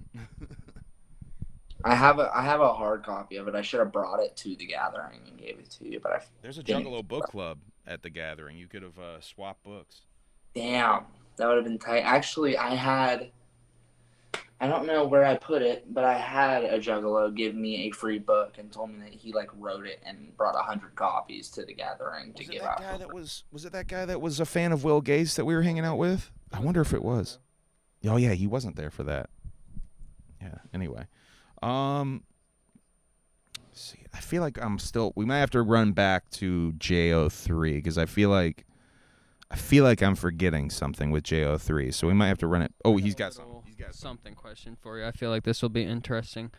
C: I have a hard copy of it. I should have brought it to the gathering and gave it to you, but
A: There's a Juggalo book club at the gathering. You could have swapped books.
C: damn, that would have been tight. Actually, I don't know where I put it, but I had a Juggalo give me a free book and told me that he like wrote it and brought 100 copies to the gathering to give out.
A: Was it that guy that was a fan of Will Gates that we were hanging out with? I wonder if it was. Oh yeah, he wasn't there for that. Yeah. Anyway, see, I feel like we might have to run back to JO3 because I feel like I'm forgetting something with JO3, so we might have to run it. Oh, he's got something.
B: Something question for you. I feel like this will be interesting.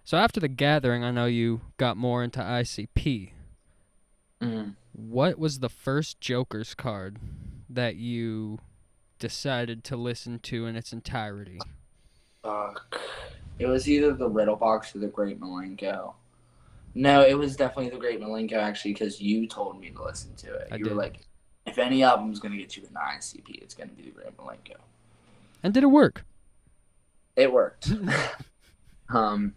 B: So after the gathering, I know you got more into ICP.
C: Mm.
B: What was the first Joker's card that you decided to listen to in its entirety?
C: Fuck. It was either the Riddle Box or the Great Malenko. No, it was definitely the Great Malenko actually because you told me to listen to it. You were like, if any album's going to get you in the ICP, it's going to be the Great Malenko.
B: And did it work?
C: It worked.
A: And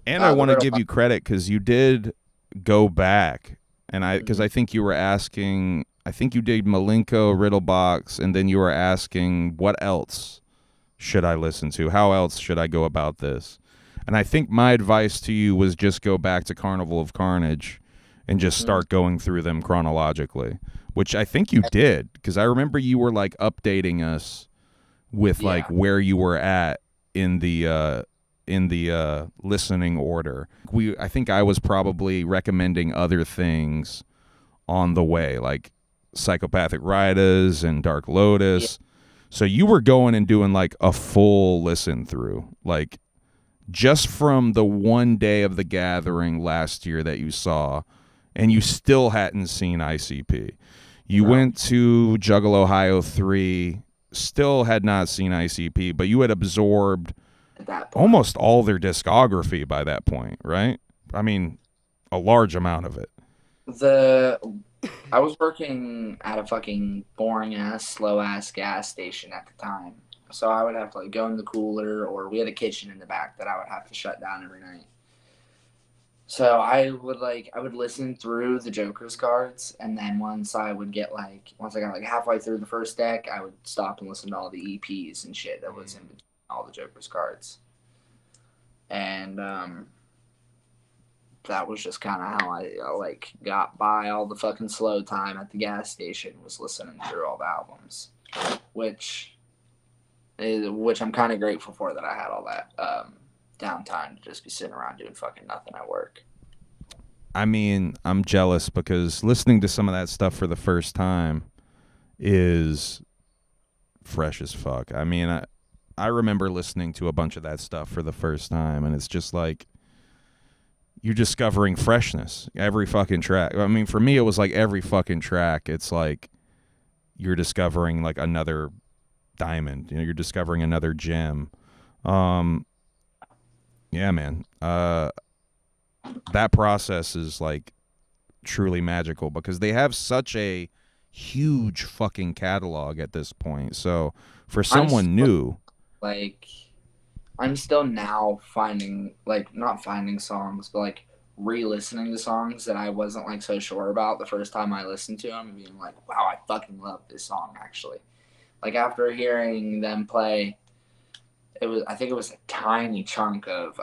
A: I want to give you credit because you did go back, and because I think you were asking. I think you did Malenko, Riddle Box, and then you were asking, what else should I listen to? How else should I go about this? And I think my advice to you was just go back to Carnival of Carnage and just start going through them chronologically, which I think you did because I remember you were like updating us with like where you were at in the listening order. I think I was probably recommending other things on the way, like Psychopathic Riders and Dark Lotus. So you were going and doing like a full listen through, like just from the one day of the gathering last year that you saw, and you still hadn't seen ICP. You went to Juggalo Ohio 3, still had not seen ICP, but you had absorbed
C: at that point.
A: Almost all their discography by that point, right? I mean, a large amount of it.
C: I was working at a fucking boring ass, slow ass gas station at the time. So I would have to like go in the cooler, or we had a kitchen in the back that I would have to shut down every night. So I would listen through the Joker's cards, and then once I got like halfway through the first deck, I would stop and listen to all the EPs and shit that was in between all the Joker's cards. And that was just kind of how I like got by all the fucking slow time at the gas station, was listening through all the albums, which I'm kind of grateful for, that I had all that downtime to just be sitting around doing fucking nothing at work.
A: I mean, I'm jealous because listening to some of that stuff for the first time is fresh as fuck. I mean, I remember listening to a bunch of that stuff for the first time, and it's just like you're discovering freshness every fucking track. I mean, for me, it was like every fucking track, it's like you're discovering like another diamond. You know, you're discovering another gem. Yeah, man. That process is like truly magical because they have such a huge fucking catalog at this point. So for someone new,
C: like, I'm still now finding, like, not finding songs, but like re-listening to songs that I wasn't like so sure about the first time I listened to them, and being like, wow, I fucking love this song actually. Like, after hearing them play, I think it was a tiny chunk of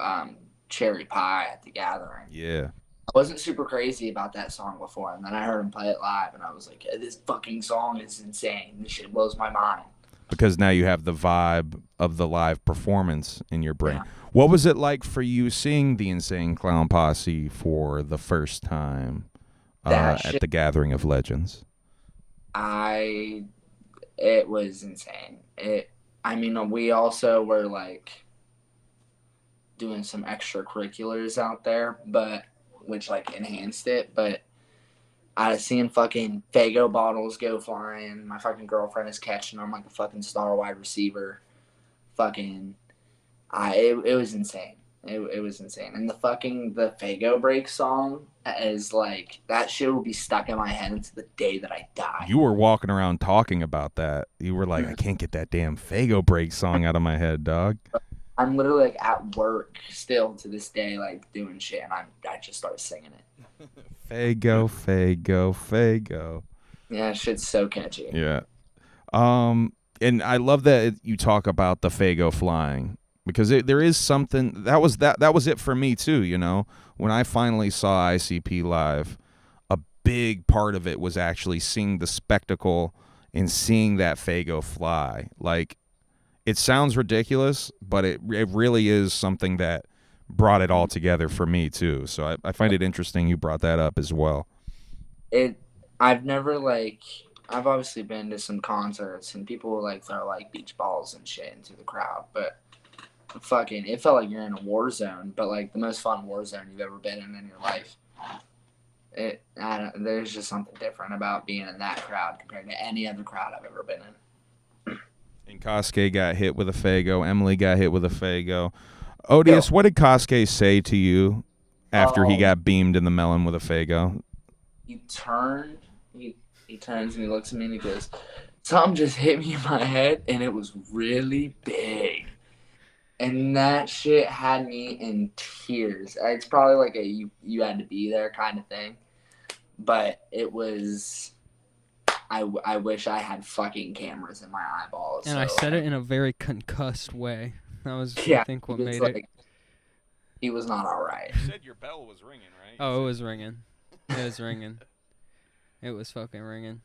C: Cherry Pie at the Gathering.
A: yeah.
C: I wasn't super crazy about that song before, and then I heard him play it live, and I was like, this fucking song is insane. This shit blows my mind.
A: Because now you have the vibe of the live performance in your brain.
C: Yeah.
A: What was it like for you seeing the Insane Clown Posse for the first time at the Gathering of Legends?
C: It was insane. I mean, we also were like doing some extracurriculars out there, which like enhanced it. But I was seeing fucking Faygo bottles go flying. My fucking girlfriend is catching them like a fucking star wide receiver. Fucking, it was insane. It was insane. And the Faygo break song is like, that shit will be stuck in my head until the day that I die.
A: You were walking around talking about that. You were like, I can't get that damn Faygo break song out of my head, dog.
C: I'm literally like at work still to this day, like doing shit, and I just started singing it.
A: Faygo, Faygo, Faygo.
C: Yeah, shit's so catchy.
A: Yeah. And I love that you talk about the Faygo flying, because there is something that was it for me too. You know, when I finally saw ICP live, a big part of it was actually seeing the spectacle and seeing that Faygo fly. Like, it sounds ridiculous, but it really is something that brought it all together for me too. So I find it interesting you brought that up as well.
C: I've obviously been to some concerts and people will like throw like beach balls and shit into the crowd, but fucking, it felt like you're in a war zone, but like the most fun war zone you've ever been in your life. There's just something different about being in that crowd compared to any other crowd I've ever been in.
A: And KASUKE got hit with a Faygo. Emily got hit with a Faygo. Odious, what did KASUKE say to you after he got beamed in the melon with a Faygo?
C: He turns and he looks at me and he goes, something just hit me in my head and it was really big. And that shit had me in tears. It's probably like a you had to be there kind of thing. But it was, I wish I had fucking cameras in my eyeballs.
B: And so I said it in a very concussed way. That was, I think, what made it.
C: He was not all right.
A: You said your bell was ringing, right?
B: Oh, it was ringing. It was ringing. It was fucking ringing.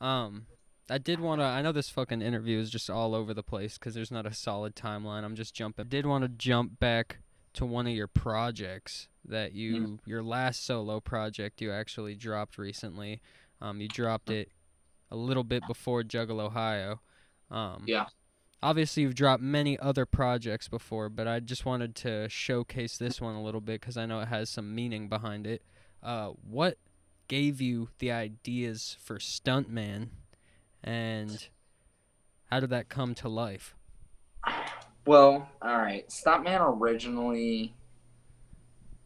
B: I did want to, I know this fucking interview is just all over the place because there's not a solid timeline. I'm just jumping. I did want to jump back to one of your projects that your last solo project you actually dropped recently. You dropped it a little bit before Juggalo Ohio.
C: Yeah.
B: Obviously, you've dropped many other projects before, but I just wanted to showcase this one a little bit because I know it has some meaning behind it. What gave you the ideas for Stuntman, and how did that come to life?
C: Well, all right. Stuntman originally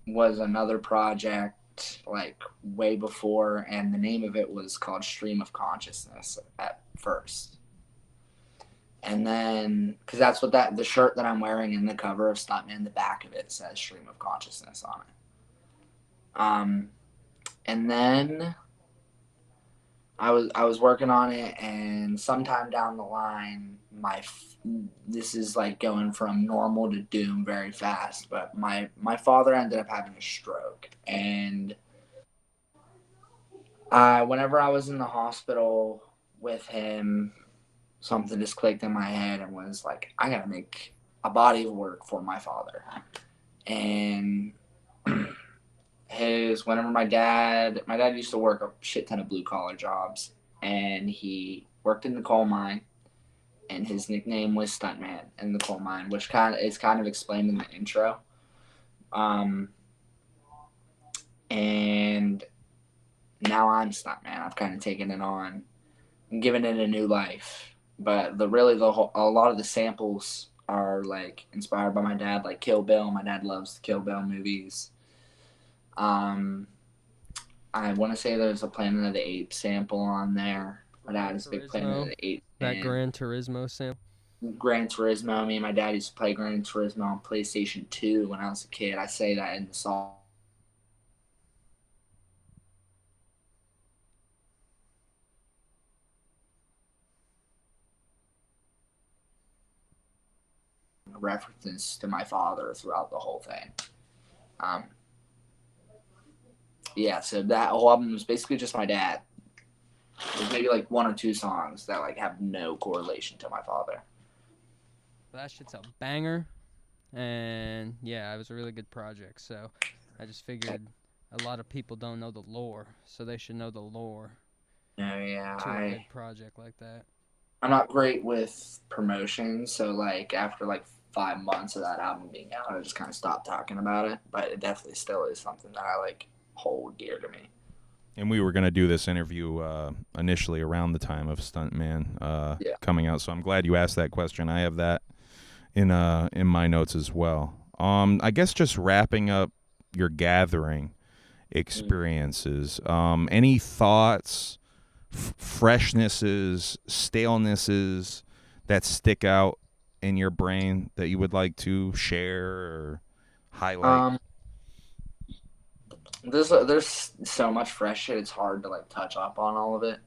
C: was another project like way before, and the name of it was called Stream of Consciousness at first. And then, because that's what the shirt that I'm wearing in the cover of Stuntman, the back of it says Stream of Consciousness on it. And then I was working on it, and sometime down the line, this is like going from normal to doom very fast. But my father ended up having a stroke, and whenever I was in the hospital with him, something just clicked in my head and was like, I gotta make a body of work for my father. And whenever my dad used to work a shit ton of blue collar jobs, and he worked in the coal mine, and his nickname was Stuntman in the coal mine, which is kind of explained in the intro. And now I'm Stuntman. I've kind of taken it on and given it a new life. But a lot of the samples are like inspired by my dad, like Kill Bill. My dad loves the Kill Bill movies. I want to say there's a Planet of the Apes sample on there. My dad is a big Planet of the Apes fan.
B: That Gran Turismo sample.
C: Gran Turismo. Me and my dad used to play Gran Turismo on PlayStation 2 when I was a kid. I say that in the song. References to my father throughout the whole thing. Yeah, so that whole album was basically just my dad. There's maybe like one or two songs that like have no correlation to my father.
B: That shit's a banger, and yeah, it was a really good project. So I just figured a lot of people don't know the lore, so they should know the lore.
C: Oh yeah,
B: to a good project like that.
C: I'm not great with promotion, so like after like 5 months of that album being out, I just kind of stopped talking about it. But it definitely still is something that I like hold dear to me.
A: And we were going to do this interview initially around the time of Stuntman coming out, so I'm glad you asked that question. I have that in my notes as well. I guess just wrapping up your gathering experiences, any thoughts, freshnesses, stalenesses that stick out in your brain that you would like to share or highlight?
C: There's so much fresh shit. It's hard to like touch up on all of it.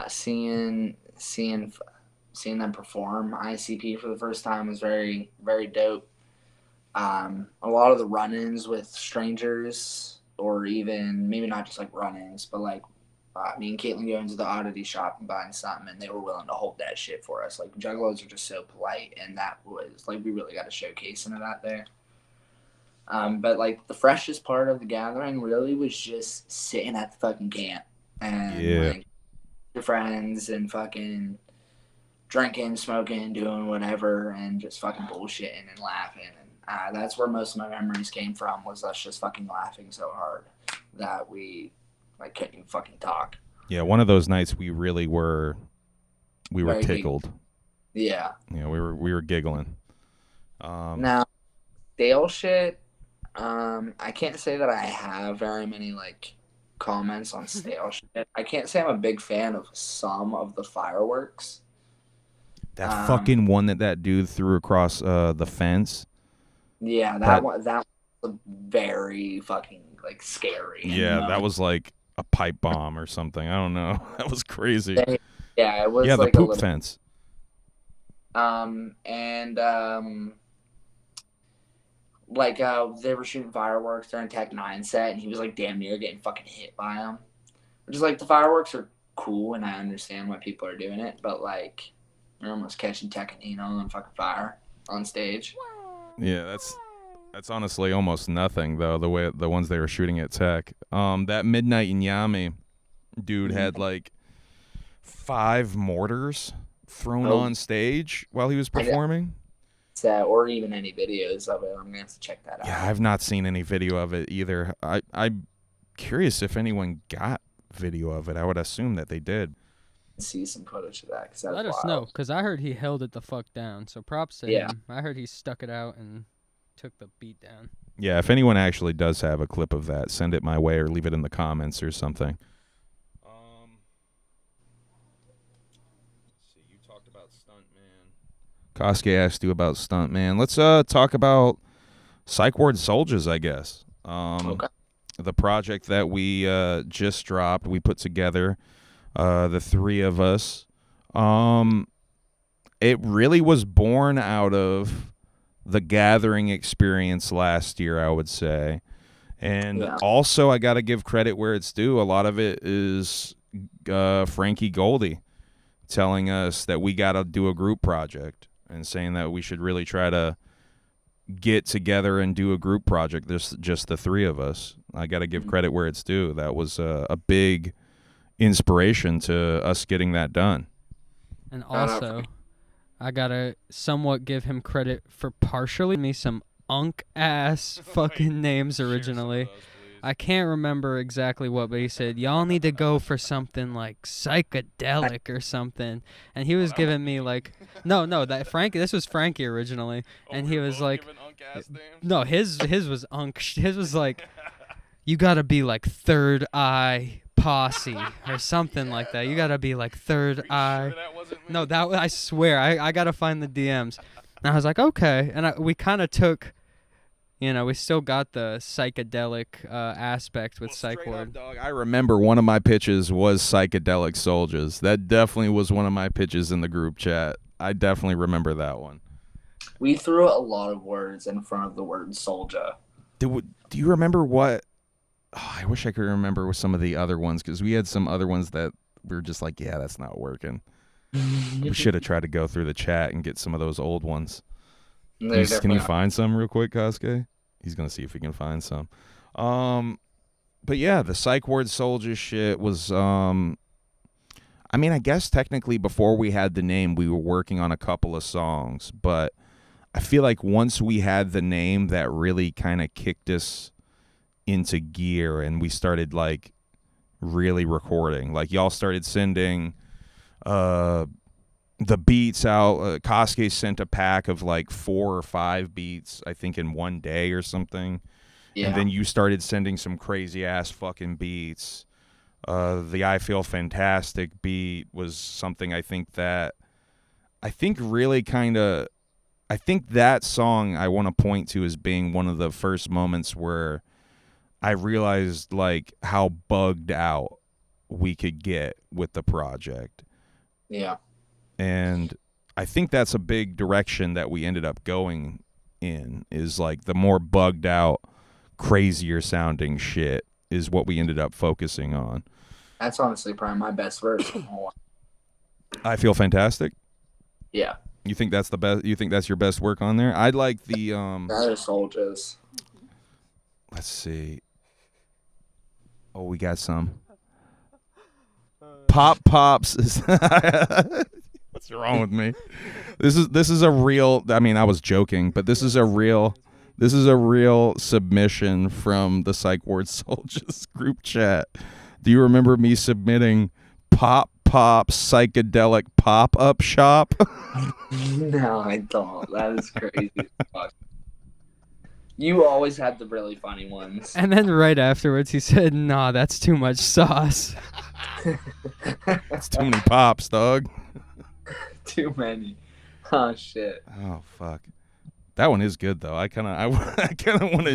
C: Seeing them perform ICP for the first time was very, very dope. A lot of the run-ins with strangers, or even maybe not just like run-ins, but like me and Caitlin going to the oddity shop and buying something, and they were willing to hold that shit for us. Like, Juggalos are just so polite, and that was like, we really got to showcase some of that there. But like the freshest part of the gathering really was just sitting at the fucking camp and like your friends and fucking drinking, smoking, doing whatever, and just fucking bullshitting and laughing. And that's where most of my memories came from, was us just fucking laughing so hard that we like couldn't even fucking talk.
A: Yeah, one of those nights we really were very tickled.
C: Yeah.
A: Yeah, we were giggling.
C: Now, stale shit. I can't say that I have very many like comments on stale shit. I can't say I'm a big fan of some of the fireworks.
A: That fucking one that dude threw across the fence.
C: Yeah, that was very fucking like scary.
A: Yeah, that was like a pipe bomb or something. I don't know. That was crazy.
C: Yeah, it was
A: like
C: the
A: poop fence.
C: Like they were shooting fireworks during Tech 9 set, and he was like damn near getting fucking hit by them. Which is like, the fireworks are cool, and I understand why people are doing it, but like you're almost catching Tech and Eno on fucking fire on stage.
A: Yeah, that's honestly almost nothing though. The ones they were shooting at Tech. That Midnight in Yami dude had like 5 mortars thrown on stage while he was performing.
C: Or even any videos of it. I'm gonna have to check that out.
A: Yeah, I've not seen any video of it either. I'm curious if anyone got video of it. I would assume that they did.
C: see some footage of that because that's
B: Let us
C: wild.
B: know, because I heard he held it the fuck down. So props to
C: Yeah.
B: him. I heard he stuck it out and took the beat down.
A: Yeah, if anyone actually does have a clip of that, send it my way or leave it in the comments or something. Let's see, you talked about Stuntman. KASUKE asked you about Stuntman. Let's talk about Psychward Soldiers, I guess.
C: Okay.
A: The project that we just dropped, we put together, the three of us. It really was born out of the gathering experience last year, I would say. And also, I got to give credit where it's due. A lot of it is Frankie Goldie telling us that we got to do a group project and saying that we should really try to get together and do a group project. There's just the three of us. I got to give credit where it's due. That was a big inspiration to us getting that done.
B: And also, I gotta somewhat give him credit for partially me some unk-ass fucking names originally. I can't remember exactly what, but he said, y'all need to go for something like psychedelic or something. And he was giving me like, this was Frankie originally. And he was like, no, his was unk. His was like, you gotta be like Third Eye Posse or something like that. You gotta be like Third Eye.
A: Sure that wasn't me?
B: No, I swear, I gotta find the DMs. And I was like, okay. And we kind of took, we still got the psychedelic aspect with Psychward.
A: Dog, I remember one of my pitches was Psychedelic Soldiers. That definitely was one of my pitches in the group chat. I definitely remember that one.
C: We threw a lot of words in front of the word Souljaz.
A: Do you remember what? Oh, I wish I could remember with some of the other ones, because we had some other ones that we were just like, yeah, that's not working. We should have tried to go through the chat and get some of those old ones. Can you find some real quick, Kasuke? He's going to see if he can find some. But yeah, the Psychward Soldiers shit was, I guess technically before we had the name, we were working on a couple of songs. But I feel like once we had the name, that really kind of kicked us into gear, and we started like really recording. Like y'all started sending the beats out. Kasuke sent a pack of like 4 or 5 beats, I think, in one day or something. Yeah. And then you started sending some crazy ass fucking beats. The I Feel Fantastic beat was something I think really kind of, I think that song I want to point to as being one of the first moments where I realized like how bugged out we could get with the project.
C: Yeah.
A: And I think that's a big direction that we ended up going in, is like the more bugged out, crazier sounding shit is what we ended up focusing on.
C: That's honestly probably my best verse.
A: I Feel Fantastic.
C: Yeah.
A: You think that's the best? You think that's your best work on there? I'd like the
C: Souljaz.
A: Let's see. Oh, we got some. Pops is what's wrong with me? This is a real, I was joking, but this is a real submission from the Psychward Soldiers group chat. Do you remember me submitting Pop psychedelic pop-up shop?
C: No, I don't. That is crazy. You always had the really funny ones.
B: And then right afterwards, he said, "Nah, that's too much sauce."
A: That's too many pops, dog.
C: Too many. Oh shit.
A: Oh fuck. That one is good though. I kind of want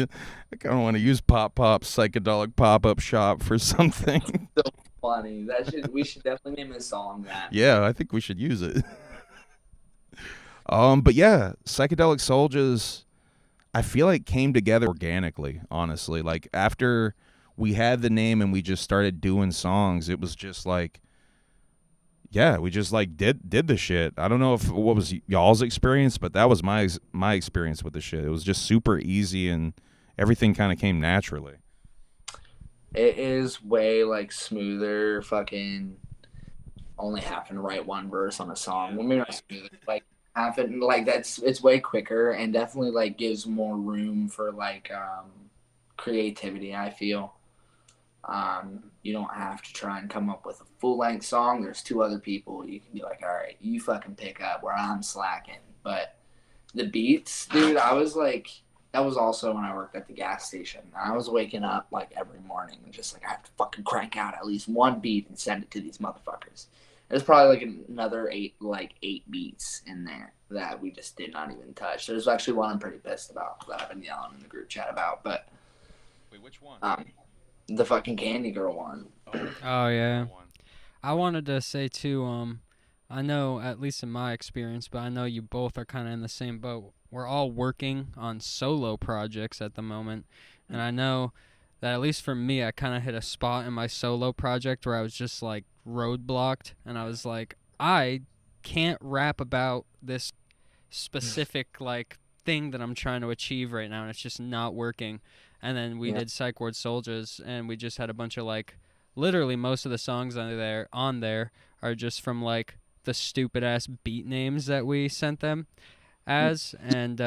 A: to use pop psychedelic pop-up shop for something.
C: So funny. We should definitely name a song that.
A: Yeah, I think we should use it. But yeah, Psychedelic Soldiers, I feel like came together organically, honestly. Like after we had the name and we just started doing songs, it was just like, yeah, we just like did the shit. I don't know what was y'all's experience, but that was my experience with the shit. It was just super easy and everything kind of came naturally.
C: It is way like smoother, fucking only having to write one verse on a song. Well, maybe not smoother, like having like it's way quicker and definitely like gives more room for like creativity, I feel. You don't have to try and come up with a full-length song. There's 2 other people. You can be like, all right, you fucking pick up where I'm slacking. But the beats, dude, I was like, that was also when I worked at the gas station. I was waking up like every morning and just like, I have to fucking crank out at least 1 beat and send it to these motherfuckers. There's probably like another 8 beats in there that we just did not even touch. There's actually one I'm pretty pissed about that I've been yelling in the group chat about. But
A: wait, which one?
C: The fucking Candy Girl one.
B: Oh yeah. I wanted to say too, I know, at least in my experience, but I know you both are kind of in the same boat. We're all working on solo projects at the moment, and I know that at least for me, I kind of hit a spot in my solo project where I was just like roadblocked, and I was like, I can't rap about this specific like thing that I'm trying to achieve right now, and it's just not working. And then we did Psychward Soldiers, and we just had a bunch of like, literally most of the songs on there are just from like the stupid ass beat names that we sent them as, and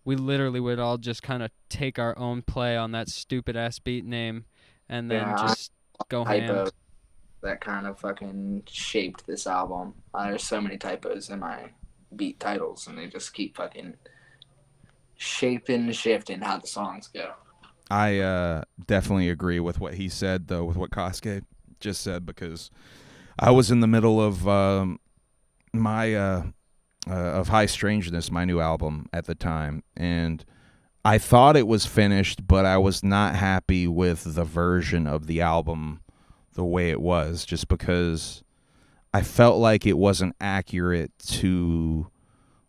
B: we literally would all just kind of take our own play on that stupid ass beat name, and then just go ham.
C: That kind of fucking shaped this album. There's so many typos in my beat titles, and they just keep fucking shifting how the songs go.
A: I definitely agree with what he said, though, with what KASUKE just said, because I was in the middle of of High Strangeness, my new album at the time, and I thought it was finished, but I was not happy with the version of the album the way it was, just because I felt like it wasn't accurate to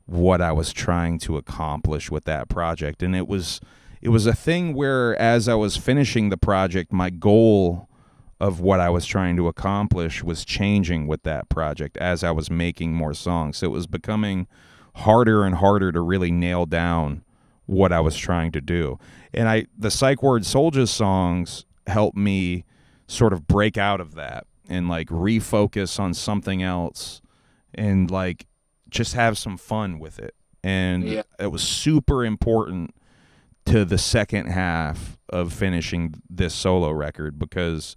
A: what I was trying to accomplish with that project. And it was a thing where, as I was finishing the project, my goal of what I was trying to accomplish was changing with that project as I was making more songs. So it was becoming harder and harder to really nail down what I was trying to do. And the Psychward Soldiers songs helped me sort of break out of that and like refocus on something else and like just have some fun with it. And it was super important to the second half of finishing this solo record, because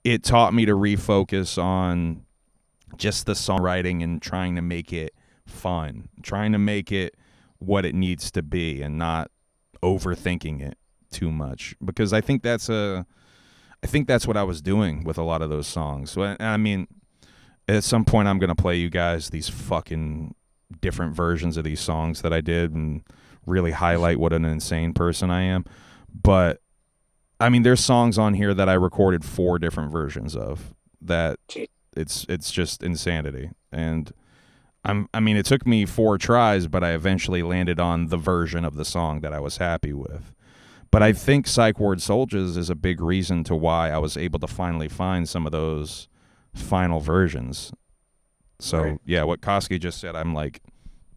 A: it taught me to refocus on just the songwriting and trying to make it fun, trying to make it what it needs to be and not overthinking it too much, because I think that's what I was doing with a lot of those songs. So, I mean, at some point I'm going to play you guys these fucking different versions of these songs that I did and really highlight what an insane person I am. But I mean, there's songs on here that I recorded 4 different versions of that it's just insanity. And I mean, it took me 4 tries, but I eventually landed on the version of the song that I was happy with. But I think Psychward Soldiers is a big reason to why I was able to finally find some of those final versions. So yeah, what KASUKE just said, I'm like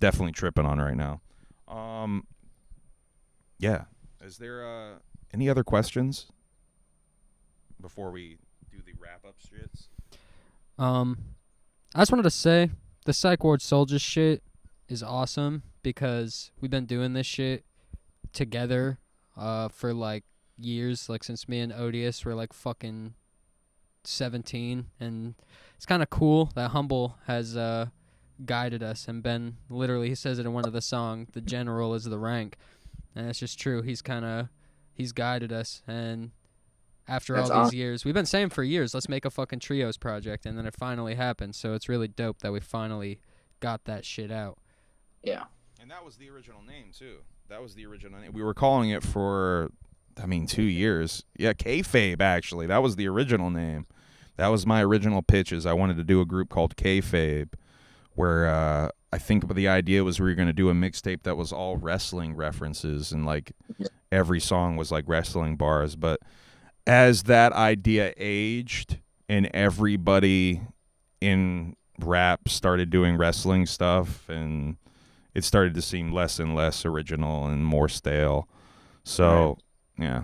A: definitely tripping on right now. Yeah. Is there any other questions before we do the wrap-up shits?
B: I just wanted to say the Psychward Soldiers shit is awesome, because we've been doing this shit together for like years, like since me and Odious were like fucking 17, and it's kind of cool that Humble has guided us and been, literally, he says it in one of the songs, the general is the rank, and it's just true. He's guided us, and after all these years, we've been saying for years, let's make a fucking trios project, and then it finally happened. So it's really dope that we finally got that shit out.
C: Yeah.
A: And that was the original name too. That was the original name. We were calling it for, 2 years. Yeah, Kayfabe, actually. That was the original name. That was my original pitch, is I wanted to do a group called Kayfabe, where I think the idea was we were going to do a mixtape that was all wrestling references, and like every song was like wrestling bars. But as that idea aged and everybody in rap started doing wrestling stuff, and it started to seem less and less original and more stale. So, yeah,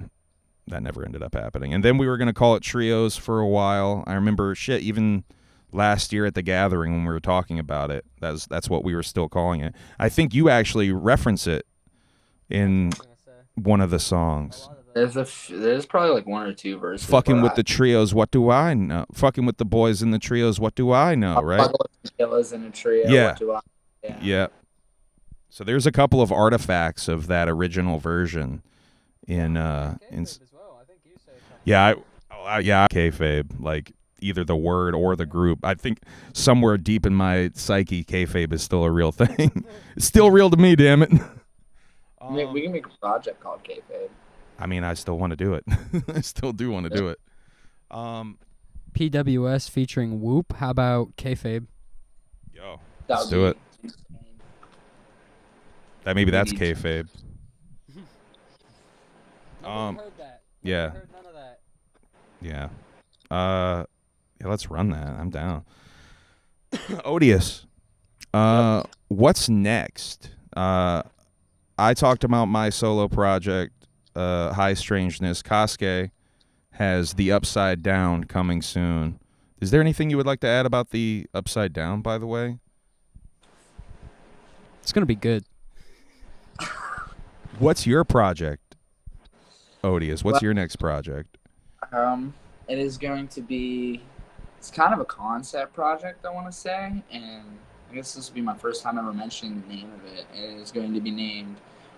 A: that never ended up happening. And then we were going to call it Trios for a while. I remember, even last year at the gathering when we were talking about it, that's what we were still calling it. I think you actually reference it in one of the songs.
B: A lot of
C: There's probably like one or two verses.
A: Fucking with the trios, what do I know? Fucking with the boys in the trios, what do I know, right?
C: Juggalos in a trio.
A: Yeah.
C: What do I?
A: Yeah. So there's a couple of artifacts of that original version in yeah, kayfabe, like either the word or the group. I think somewhere deep in my psyche, kayfabe is still a real thing. It's still real to me, damn it.
C: We can make a project called Kayfabe.
A: I mean, I still want to do it. I still do want to do it.
B: PWS featuring Whoop. How about kayfabe?
A: Yo, let's do it. Maybe that's kayfabe.
B: Heard that.
A: Yeah.
B: Heard none of that.
A: Yeah. Yeah, let's run that. I'm down. Odious. What's next? I talked about my solo project, High Strangeness. KASUKE has the Upside Down coming soon. Is there anything you would like to add about the Upside Down, by the way?
B: It's going to be good.
A: What's your project, Odious? What's your next project?
C: It is going to be, it's kind of a concept project, I want to say, and I guess this will be my first time ever mentioning the name of it. It is going to be named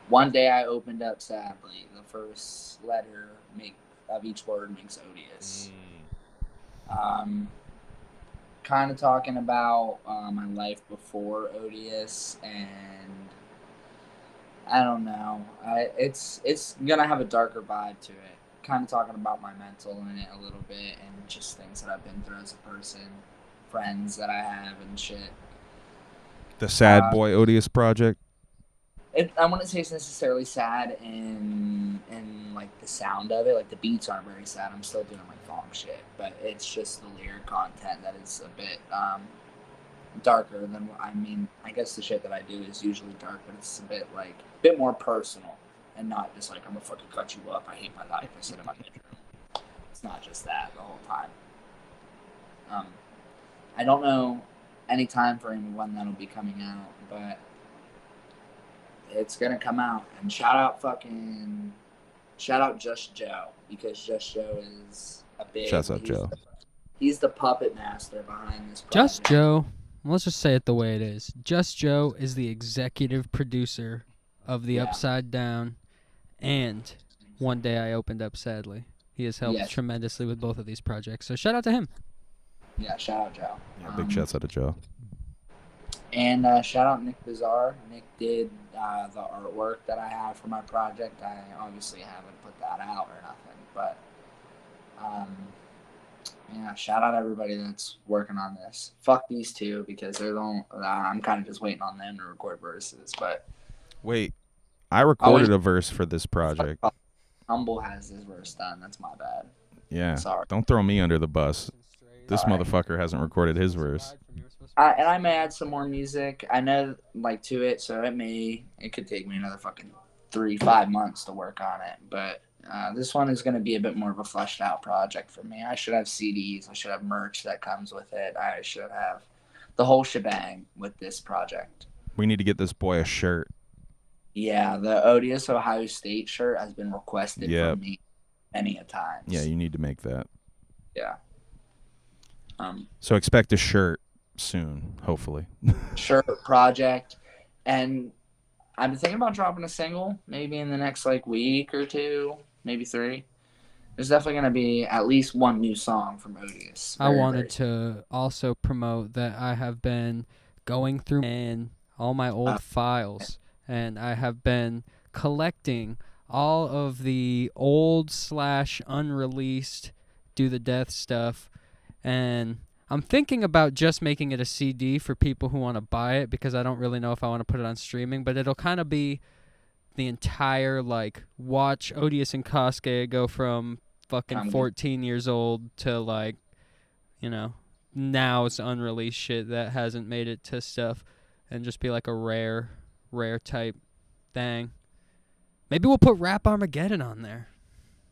C: One Day I Opened Up Sadly. The first letter of each word makes Odious. Kind of talking about my life before Odious, and I don't know. It's gonna have a darker vibe to it. Kind of talking about my mental in it a little bit, and just things that I've been through as a person, friends that I have, and shit.
A: The Sad Boy Odious project?
C: I wouldn't say it's necessarily sad in like the sound of it. Like the beats aren't very sad. I'm still doing like funk shit, but it's just the lyric content that is a bit darker than I guess the shit that I do is usually dark, but it's a bit more personal and not just like I'm gonna fucking cut you up. I hate my life. I sit in my bedroom. It's not just that the whole time. I don't know any time frame when that'll be coming out, but it's gonna come out. And shout out Just Joe, because Just Joe is a big.
A: Shouts out Joe.
C: He's the puppet master behind this project.
B: Just Joe. Let's just say it the way it is. Just Joe is the executive producer of The Upside Down and One Day I Opened Up Sadly. He has helped tremendously with both of these projects. So shout out to him.
C: Yeah, shout out Joe.
A: Yeah, big shouts out to Joe.
C: And shout out Nick Bizarre. Nick did the artwork that I have for my project. I obviously haven't put that out or nothing, but shout out everybody that's working on this. Fuck these two, because they're I'm kind of just waiting on them to record verses. But
A: wait, I recorded a verse for this project.
C: Humble has his verse done. That's my bad.
A: Yeah,
C: sorry.
A: Don't throw me under the bus. This motherfucker hasn't recorded his verse.
C: And I may add some more music. I know, to it, so it could take me another fucking 3-5 months to work on it. But this one is going to be a bit more of a fleshed out project for me. I should have CDs. I should have merch that comes with it. I should have the whole shebang with this project.
A: We need to get this boy a shirt.
C: Yeah, the Odious Ohio State shirt has been requested from me many a times.
A: Yeah, you need to make that.
C: Yeah.
A: So expect a shirt soon, hopefully.
C: Shirt project, and I'm thinking about dropping a single maybe in the next week or 2, maybe 3. There's definitely going to be at least one new song from Odious.
B: I wanted to also promote that I have been going through all my old files, and I have been collecting all of the old / unreleased Do the Death stuff, and I'm thinking about just making it a CD for people who want to buy it, because I don't really know if I want to put it on streaming, but it'll kind of be the entire, watch Odious and KASUKE go from fucking 14 years old to, now's unreleased shit that hasn't made it to stuff, and just be like a rare type thing. Maybe we'll put Rap Armageddon on there.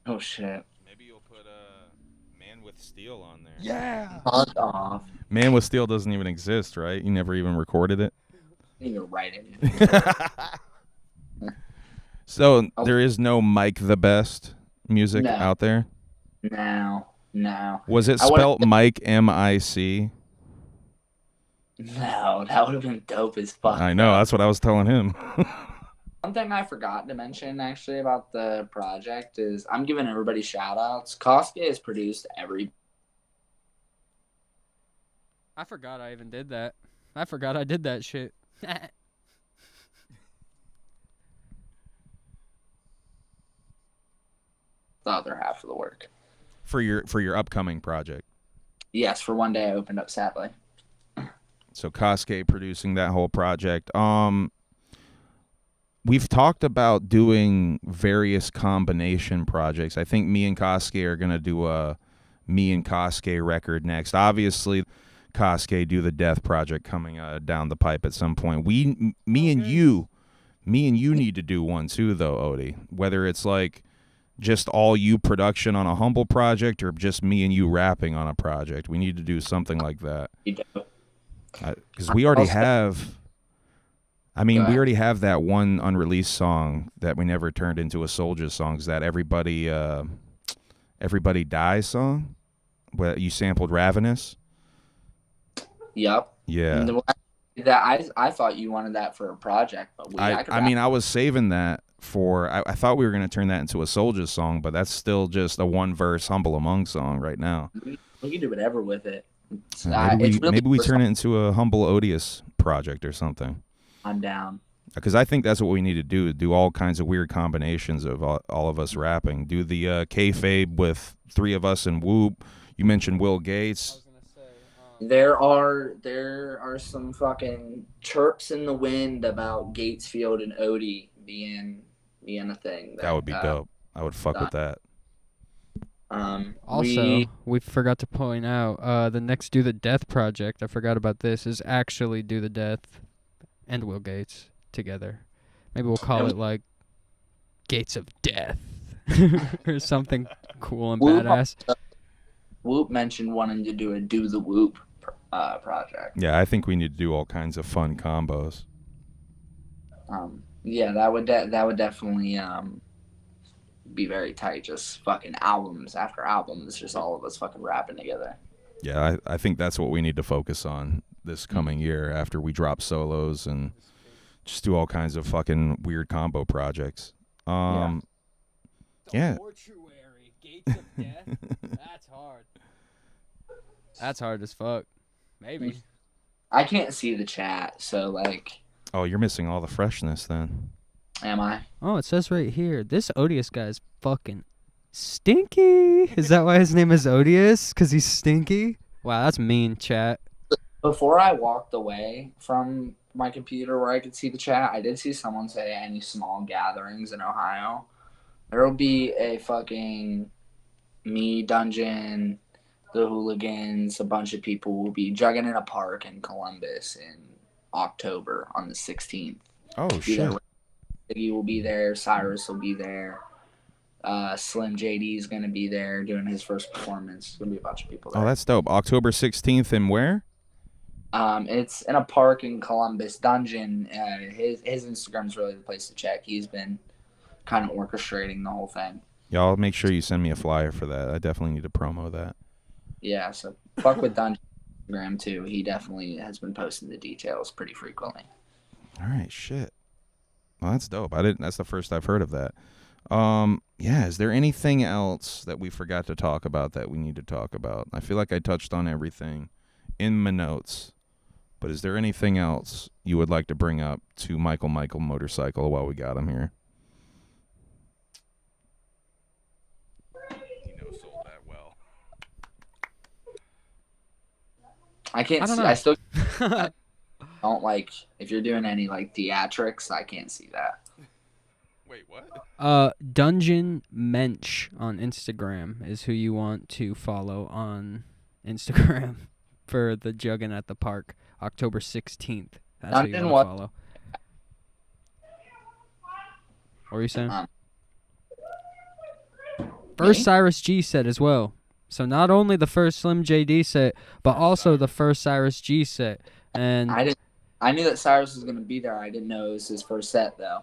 C: Oh, shit.
A: Maybe you'll put Man with Steel on there.
B: Yeah.
C: Fuck off.
A: Man with Steel doesn't even exist, right? You never even recorded it?
C: I didn't even write it.
A: So there is no Mike the Best music
C: No.
A: out there?
C: No.
A: Was it
C: I wouldn't-
A: spelt Mike M-I-C?
C: No, that would have been dope as fuck.
A: I know, that's what I was telling him.
C: One thing I forgot to mention actually about the project is I'm giving everybody shout outs. KASUKE has produced every.
B: I forgot I even did that. I forgot I did that shit.
C: The other half of the work.
A: for your upcoming project.
C: Yes, for one day I opened up sadly.
A: So KASUKE producing that whole project. We've talked about doing various combination projects. I think me and KASUKE are gonna do a me and KASUKE record next. Obviously, KASUKE do the Death project coming down the pipe at some point. Me and you need to do one too, though, Odie. Whether it's like just all you production on a Humble project or just me and you rapping on a project, we need to do something like that.
C: You do.
A: Because we already
C: Also-
A: have. I mean,
C: Go
A: we
C: ahead.
A: already have that one unreleased song that we never turned into a Souljaz song. Is that everybody dies song? Where you sampled Ravenous?
C: Yep.
A: Yeah.
C: And I thought you wanted that for a project, but
A: I was saving that for. I thought we were gonna turn that into a Souljaz song, but that's still just a one verse Humble Among song right now.
C: we can do whatever with it.
A: Maybe we turn it into a Humble Odious project or something.
C: I'm down.
A: Because I think that's what we need to do all kinds of weird combinations of all of us rapping. Do the kayfabe with three of us and Whoop. You mentioned Will Gates.
C: There are some fucking chirps in the wind about Gatesfield and Odie being a thing.
A: That would be dope. I would fuck with that.
B: Also, we forgot to point out the next Do the Death project. I forgot about this. Is actually Do the Death and Will Gates together. Maybe we'll call it like Gates of Death or something cool and badass.
C: Whoop mentioned wanting to do a Do the Whoop project.
A: Yeah, I think we need to do all kinds of fun combos.
C: Yeah, that would definitely be very tight. Just fucking albums after albums, just all of us fucking rapping together.
A: Yeah, I think that's what we need to focus on this coming year after we drop solos and just do all kinds of fucking weird combo projects. Yeah.
B: Mortuary, Gates of Death. That's hard. That's hard as fuck. Maybe.
C: I can't see the chat, so like.
A: Oh, you're missing all the freshness then.
C: Am I?
B: Oh, it says right here, this Odious guy's fucking stinky. Is that why his name is Odious? Because he's stinky? Wow, that's mean, chat.
C: Before I walked away from my computer where I could see the chat, I did see someone say any small gatherings in Ohio. There will be a fucking me, Dungeon, the Hooligans, a bunch of people will be jugging in a park in Columbus in October on the 16th.
A: Oh, shit.
C: Siggy will be there. Cyrus will be there. Slim JD is going to be there doing his first performance. There's going to be a bunch of people there.
A: Oh, that's dope. October 16th and where?
C: It's in a park in Columbus. Dungeon, his Instagram's really the place to check. He's been kind of orchestrating the whole thing.
A: Y'all make sure you send me a flyer for that. I definitely need to promo that.
C: Yeah, so fuck with Dungeon Instagram too. He definitely has been posting the details pretty frequently.
A: All right, shit. Well, that's dope. That's the first I've heard of that. Yeah, is there anything else that we forgot to talk about that we need to talk about? I feel like I touched on everything in my notes. But is there anything else you would like to bring up to Michael Motorcycle while we got him here? He knows Soul that well.
C: I can't
B: I don't
C: see.
B: know.
C: I still don't like if you're doing any like theatrics. I can't see that.
A: Wait, what?
B: Dungeon Mensch on Instagram is who you want to follow on Instagram for the Juggin' at the Park, October 16th. That's who you
C: Dungeon
B: want to
C: what?
B: follow. What were you saying? First
C: Me?
B: Cyrus G set as well. So not only the first Slim JD set, but also the first Cyrus G set. And
C: I knew that Cyrus was gonna be there. I didn't know it was his first set though.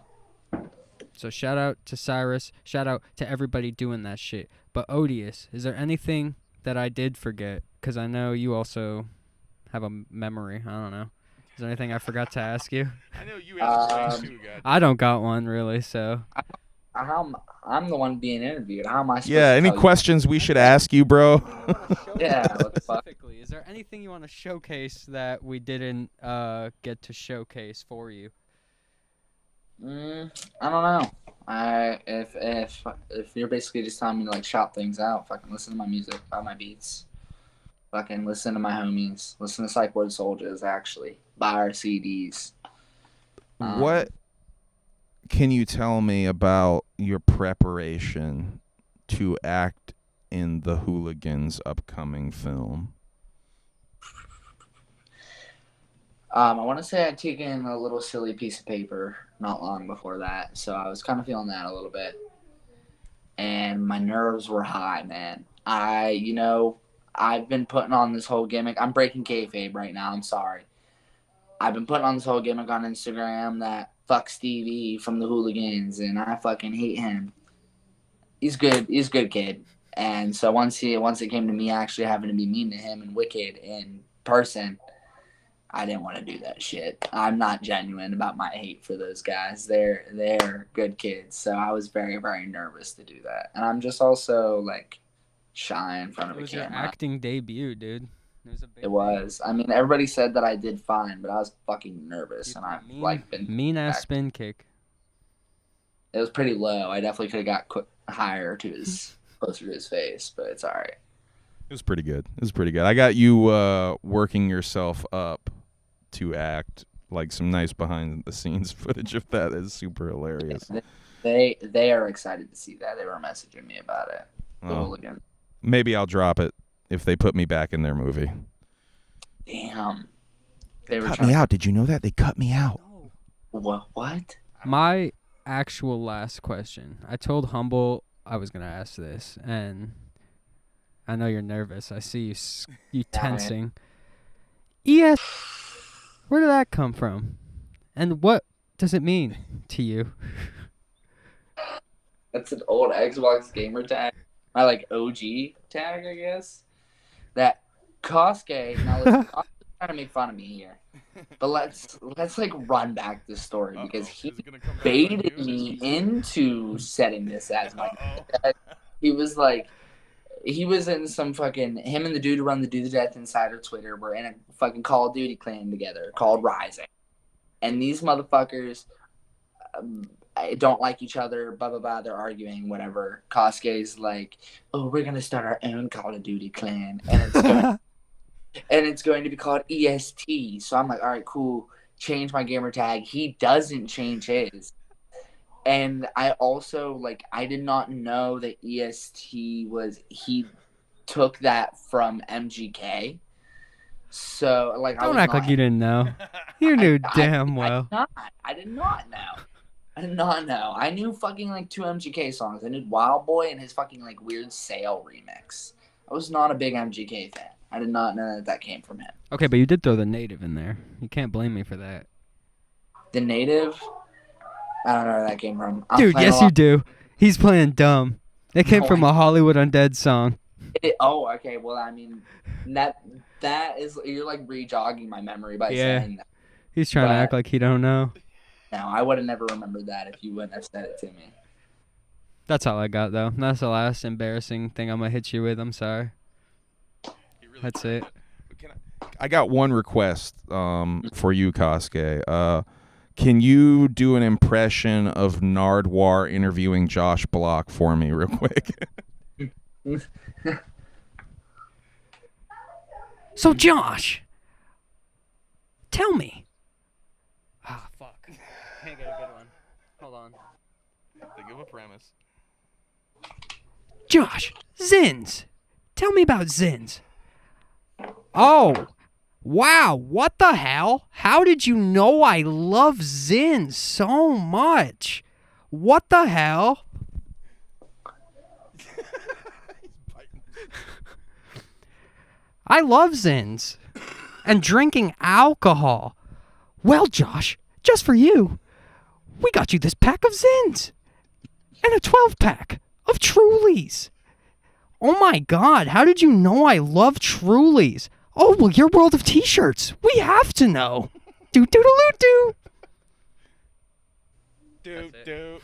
B: So shout out to Cyrus. Shout out to everybody doing that shit. But Odious, is there anything that I did forget? Because I know you also have a memory. I don't know. Is there anything I forgot to ask you?
A: I know you have a too, God.
B: I don't got one, really, so.
C: I'm the one being interviewed. How am I supposed to
A: Yeah, any
C: tell you?
A: questions we should ask you, bro?
C: Yeah, what the fuck?
B: Specifically, is there anything you want to showcase that we didn't get to showcase for you?
C: I don't know. If you're basically just telling me to like shout things out, fucking listen to my music, buy my beats, fucking listen to my homies, listen to Psychward Soldiers, actually buy our CDs.
A: What can you tell me about your preparation to act in the Hooligans' upcoming film?
C: I want to say I'd taken a little silly piece of paper not long before that, so I was kind of feeling that a little bit, and my nerves were high, man. I've been putting on this whole gimmick. I'm breaking kayfabe right now. I'm sorry. I've been putting on this whole gimmick on Instagram that fuck Stevie from the Hooligans, and I fucking hate him. He's good. He's a good kid. And so once it came to me actually having to be mean to him and wicked in person, I didn't want to do that shit. I'm not genuine about my hate for those guys. They're good kids. So I was very, very nervous to do that. And I'm just also like shy in front of a camera.
B: It was your acting debut, dude.
C: It was. I mean, everybody said that I did fine, but I was fucking nervous, and I've been
B: mean ass spin kick.
C: It was pretty low. I definitely could have got higher to his closer to his face, but it's all right.
A: It was pretty good. I got you working yourself up to act, like some nice behind the scenes footage of that is super hilarious.
C: They are excited to see that. They were messaging me about it. Hooligan.
A: Maybe I'll drop it if they put me back in their movie.
C: Damn. They
A: cut me out. Did you know that? They cut me out.
C: What?
B: My actual last question. I told Humble I was going to ask this, and I know you're nervous. I see you tensing. ES, where did that come from? And what does it mean to you?
C: That's an old Xbox gamer tag. My OG tag, I guess. That KASUKE. Now listen, I'm trying to make fun of me here, but let's run back this story because he baited me into setting this as my tag. He was in some fucking him and the dude who run the Do the Death Insider Twitter were in a fucking Call of Duty clan together called Rising, and these motherfuckers. Don't like each other, blah, blah, blah. They're arguing, whatever. KASUKE's like, oh, we're going to start our own Call of Duty clan. And it's going to be called EST. So I'm like, all right, cool. Change my gamer tag. He doesn't change his. And I also, I did not know that EST he took that from MGK. So,
B: don't act like you didn't know. You knew damn well.
C: I did not know. I did not know. I knew fucking 2 MGK songs. I knew Wild Boy and his fucking weird Sail remix. I was not a big MGK fan. I did not know that came from him.
B: Okay, but you did throw the native in there. You can't blame me for that.
C: The native? I don't know where that came from.
B: Dude, yes you do. He's playing dumb. It came from a Hollywood Undead song.
C: Okay. Well, I mean, that is you're re-jogging my memory by saying that.
B: He's trying to act like he don't know.
C: No, I would have never remembered that if you wouldn't have said it to me.
B: That's all I got, though. That's the last embarrassing thing I'm going to hit you with. I'm sorry. That's it.
A: I got one request for you, KASUKE. Can you do an impression of Nardwuar interviewing Josh Block for me real quick?
B: So, Josh, tell me. Ah, fuck. Can't get a good one. Hold on.
A: Think of a premise.
B: Josh, Zins. Tell me about Zins. Oh, wow. What the hell? How did you know I love Zins so much? What the hell? I love Zins and drinking alcohol. Well, Josh, just for you, we got you this pack of Zins. and a 12-pack of Trulies. Oh my God, how did you know I love Trulies? Oh, well, your world of t-shirts. We have to know. Do-do-do-do-do.
A: Do.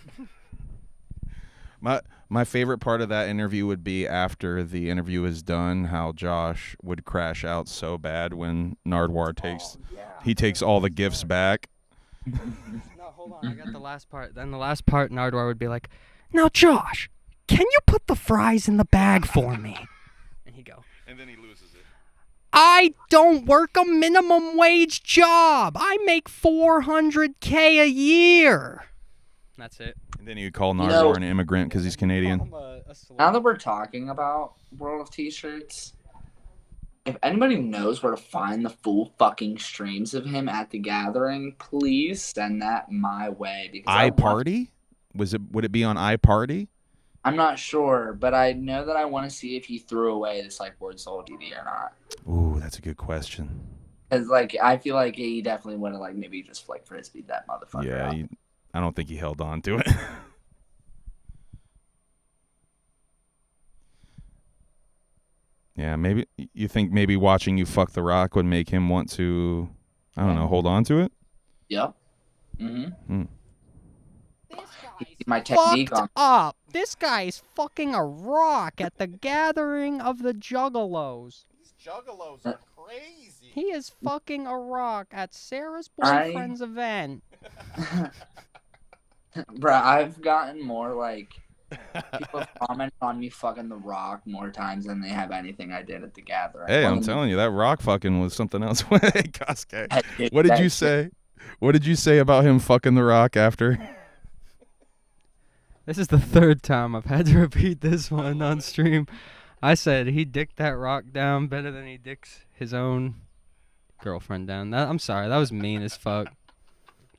A: My favorite part of that interview would be after the interview is done, how Josh would crash out so bad when Nardwuar takes all the gifts back.
B: No, hold on. I got the last part. Then the last part, Nardwuar would be like, "Now, Josh, can you put the fries in the bag for me?" And he'd go,
A: And then he loses it.
B: "I don't work a minimum wage job. I make $400K a year." That's it.
A: And then he would call Nardwuar an immigrant because he's Canadian.
C: Now that we're talking about World of T-shirts, if anybody knows where to find the full fucking streams of him at the gathering, please send that my way. Because
A: iParty? Would it be on iParty?
C: I'm not sure, but I know that I want to see if he threw away the Psychward Soldiers DVD or not.
A: Ooh, that's a good question.
C: Because, like, I feel like he definitely would have, like, maybe just, like, frisbeed that motherfucker
A: Yeah,
C: up.
A: I don't think he held on to it. Yeah, maybe you think maybe watching you fuck The Rock would make him want to, I don't know, hold on to it?
C: Yep. Mm-hmm.
B: This guy's
C: My technique
B: fucked up. This guy's fucking a rock at the gathering of the Juggalos.
A: These Juggalos are crazy.
B: He is fucking a rock at Sarah's
C: I-
B: boyfriend's event.
C: Bruh, I've gotten more, like, people comment on me fucking The Rock more times than they have anything I did at the gathering.
A: Hey, I'm telling you, that Rock fucking was something else. KASUKE. What did you say? What did you say about him fucking The Rock after?
B: This is the third time I've had to repeat this one on stream. I said he dicked that Rock down better than he dicks his own girlfriend down. I'm sorry, that was mean as fuck.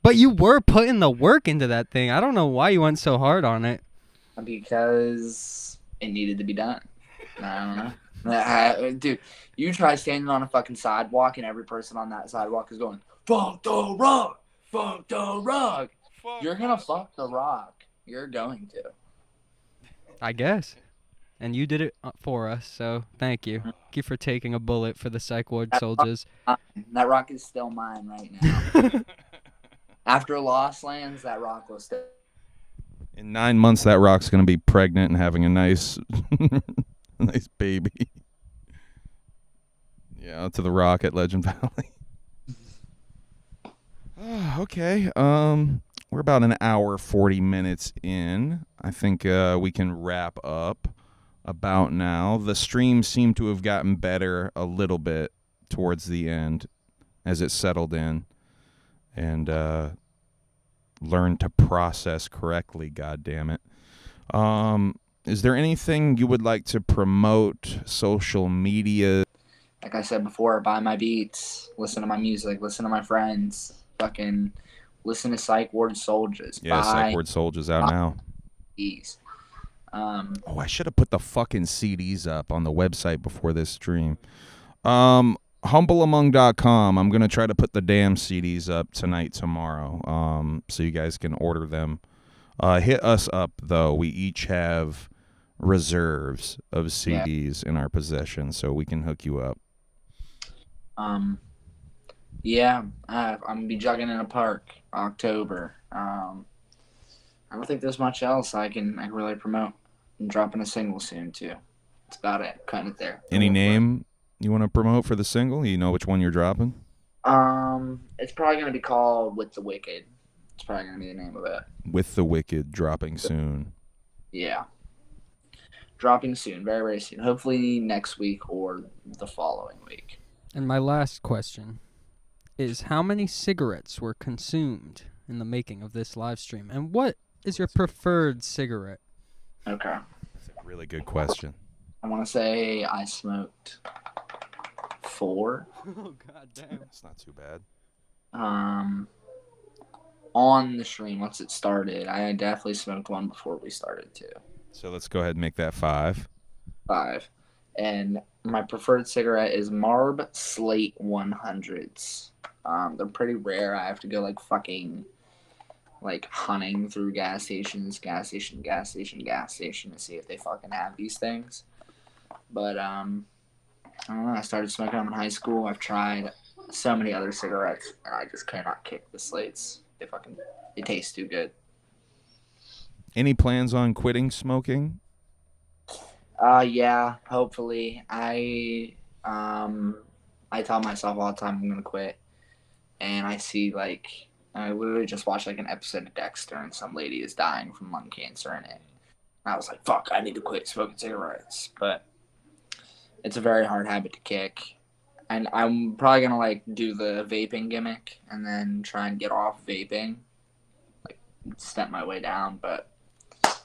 B: But you were putting the work into that thing. I don't know why you went so hard on it.
C: Because it needed to be done. I don't know. Dude, you try standing on a fucking sidewalk and every person on that sidewalk is going, "Fuck the Rock! Fuck the Rock!" You're gonna fuck the Rock. You're going to.
B: I guess. And you did it for us, so thank you. Thank you for taking a bullet for the Psychward Soldiers.
C: That Rock is still mine right now. After Lost Lands, that Rock will still.
A: In 9 months, that Rock's going to be pregnant and having a nice baby. Yeah, out to the Rock at Legend Valley. Okay. We're about an hour, 40 minutes in. I think we can wrap up about now. The stream seemed to have gotten better a little bit towards the end as it settled in and learned to process correctly, God damn it. Is there anything you would like to promote, social media?
C: Like I said before, buy my beats, listen to my music, listen to my friends, fucking listen to Psychward Soldiers.
A: Yeah, Psychward Soldiers out now.
C: These.
A: I should have put the fucking CDs up on the website before this stream. Humbleamong.com. I'm going to try to put the damn CDs up tonight, tomorrow, so you guys can order them. Hit us up, though. We each have reserves of CDs in our possession, so we can hook you up.
C: I'm going to be jugging in a park October. I don't think there's much else I can really promote. I'm dropping a single soon, too. That's about it. Cutting it there.
A: Any name you want to promote for the single? You know which one you're dropping?
C: It's probably going to be called With the Wicked. It's probably going to be the name of it.
A: With the Wicked, dropping soon.
C: Yeah. Dropping soon, very, very soon. Hopefully next week or the following week.
B: And my last question is, how many cigarettes were consumed in the making of this live stream? And what is your preferred cigarette?
C: Okay.
A: That's a really good question.
C: I want to say I smoked 4.
B: Oh, god damn.
A: That's not too bad.
C: On the stream, once it started, I definitely smoked one before we started, too.
A: So let's go ahead and make that 5.
C: 5. And my preferred cigarette is Marb Slate 100s. They're pretty rare. I have to go like fucking like hunting through gas stations, gas station to see if they fucking have these things. But I don't know. I started smoking them in high school. I've tried so many other cigarettes, and I just cannot kick the slates. They taste too good.
A: Any plans on quitting smoking?
C: Yeah, hopefully. I tell myself all the time I'm gonna quit, and I see like I literally just watched like an episode of Dexter, and some lady is dying from lung cancer in it. I was like, fuck, I need to quit smoking cigarettes, but it's a very hard habit to kick. And I'm probably gonna like do the vaping gimmick and then try and get off vaping, like step my way down, but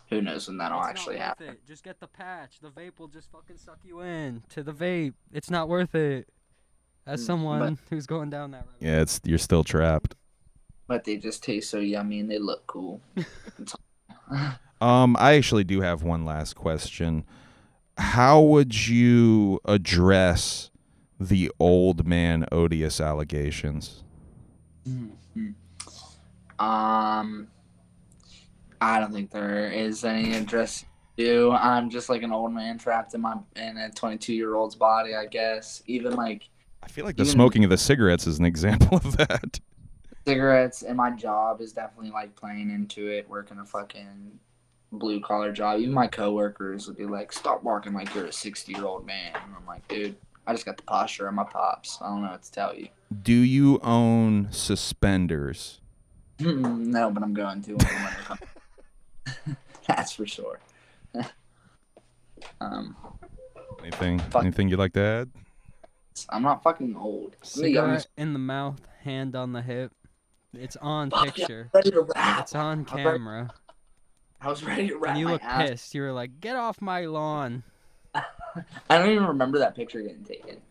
C: who knows when that'll actually happen.
B: It. Just get the patch. The vape will just fucking suck you in to the vape. It's not worth it. As someone who's going down that road.
A: Yeah, you're still trapped.
C: But they just taste so yummy and they look cool.
A: I actually do have one last question. How would you address the old man odious allegations?
C: I don't think there is any address to do. I'm just like an old man trapped in a 22-year-old's body, I guess. Even like
A: I feel like the smoking of the cigarettes is an example of that.
C: Cigarettes and my job is definitely like playing into it, working a fucking blue collar job. Even my coworkers would be like, stop walking like you're a 60-year-old man. And I'm like, dude, I just got the posture of my pops. I don't know what to tell you.
A: Do you own suspenders?
C: No, but I'm going to. That's for sure.
A: Anything you'd like to add?
C: I'm not fucking old.
B: Cigarette in the mouth, hand on the hip. It's on picture. It's on camera.
C: I was ready to rap.
B: And you look
C: ass.
B: pissed. You were like, get off my lawn.
C: I don't even remember that picture getting taken.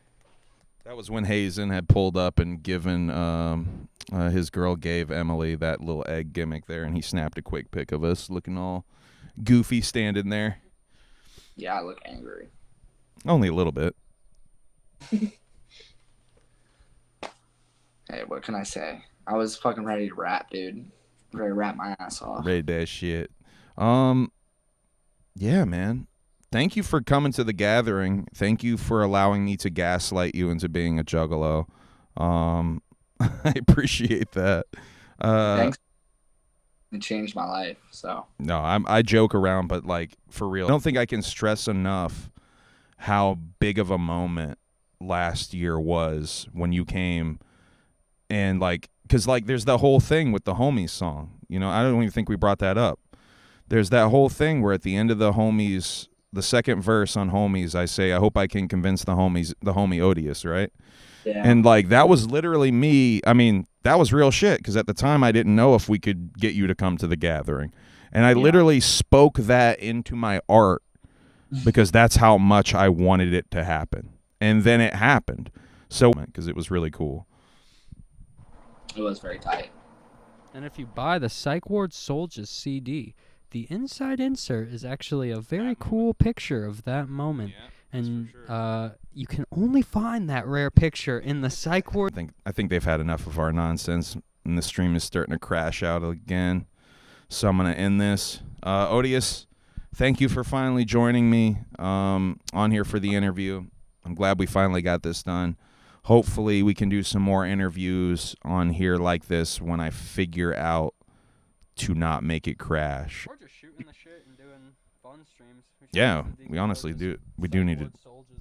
A: That was when Hazen had pulled up and given his girl gave Emily that little egg gimmick there, and he snapped a quick pic of us looking all goofy standing there.
C: Yeah, I look angry.
A: Only a little bit.
C: Hey, what can I say? I was fucking ready to rap, dude. Ready to rap my ass off.
A: Ready that shit. Yeah, man. Thank you for coming to the gathering. Thank you for allowing me to gaslight you into being a juggalo. I appreciate that.
C: Thanks. It changed my life. So
A: no, I joke around, but like for real, I don't think I can stress enough how big of a moment last year was when you came, and like, cause like there's the whole thing with the Homies song. You know, I don't even think we brought that up. There's that whole thing where at the end of the Homies, the second verse on Homies, I say, I hope I can convince the homie Odious, right?
C: yeah.
A: And like that was literally me. I mean, that was real shit because at the time I didn't know if we could get you to come to the gathering. And I literally spoke that into my art because that's how much I wanted it to happen. And then it happened. So, because it was really cool.
C: It was very tight.
B: And if you buy the Psychward Soldiers CD, the inside insert is actually a very cool picture of that moment.
A: Yeah,
B: and
A: sure.
B: You can only find that rare picture in the Psychward.
A: I think they've had enough of our nonsense, and the stream is starting to crash out again. So I'm going to end this. Odious, thank you for finally joining me on here for the interview. I'm glad we finally got this done. Hopefully we can do some more interviews on here like this when I figure out to not make it crash.
B: Or just shooting the shit and doing fun streams.
A: Yeah, we honestly do. We do need to.
B: Soldiers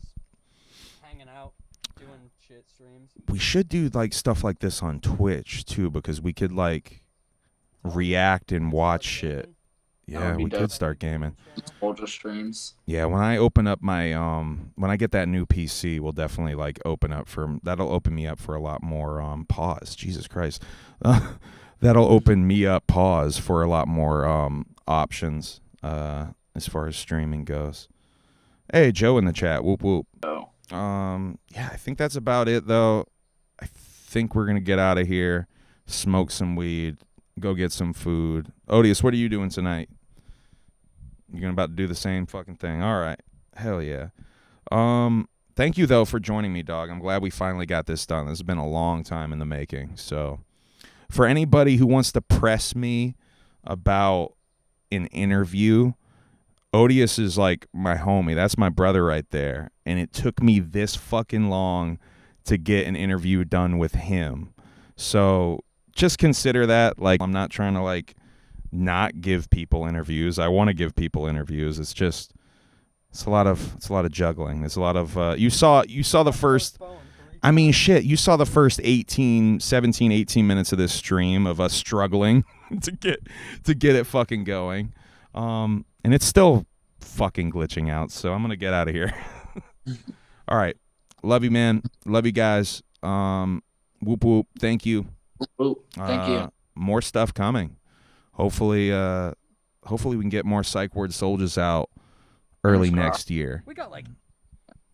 B: hanging out, doing shit streams.
A: We should do like stuff like this on Twitch too, because we could like react and watch shit. Yeah, we could start gaming.
C: Soldier streams.
A: Yeah, when I open up my when I get that new PC, we'll definitely like that'll open me up for a lot more pause. Jesus Christ. That'll open me up pause for a lot more options as far as streaming goes. Hey, Joe in the chat. Whoop whoop.
C: Oh.
A: Yeah, I think that's about it though. I think we're gonna get out of here, smoke some weed, go get some food. Odious, what are you doing tonight? You're about to do the same fucking thing. All right. Hell yeah. Thank you though for joining me, dog. I'm glad we finally got this done. This has been a long time in the making. So for anybody who wants to press me about an interview, Odious is like my homie. That's my brother right there. And it took me this fucking long to get an interview done with him. So just consider that. Like, I'm not trying to like not give people interviews. I want to give people interviews. It's a lot of juggling. It's a lot of you saw the first, I mean, shit, you saw the first 17, 18 minutes of this stream of us struggling to get it fucking going. And it's still fucking glitching out, so I'm going to get out of here. All right. Love you, man. Love you guys. Whoop whoop. Thank you.
C: Whoop, thank you.
A: More stuff coming. Hopefully we can get more Psychward Soldiers out early next year.
B: We got like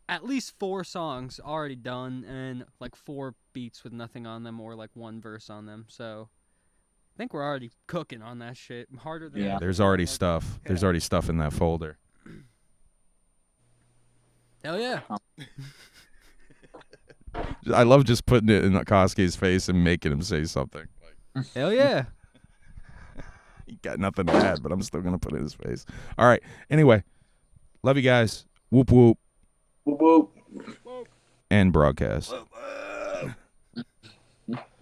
B: at least 4 songs already done and like 4 beats with nothing on them or like 1 verse on them. So I think we're already cooking on that shit. Harder than that.
A: There's already stuff. There's already stuff in that folder.
B: Hell yeah.
A: I love just putting it in Kosuke's face and making him say something.
B: Hell yeah.
A: He got nothing to add, but I'm still going to put it in his face. All right. Anyway, love you guys. Whoop, whoop.
C: Whoop, whoop.
A: End broadcast.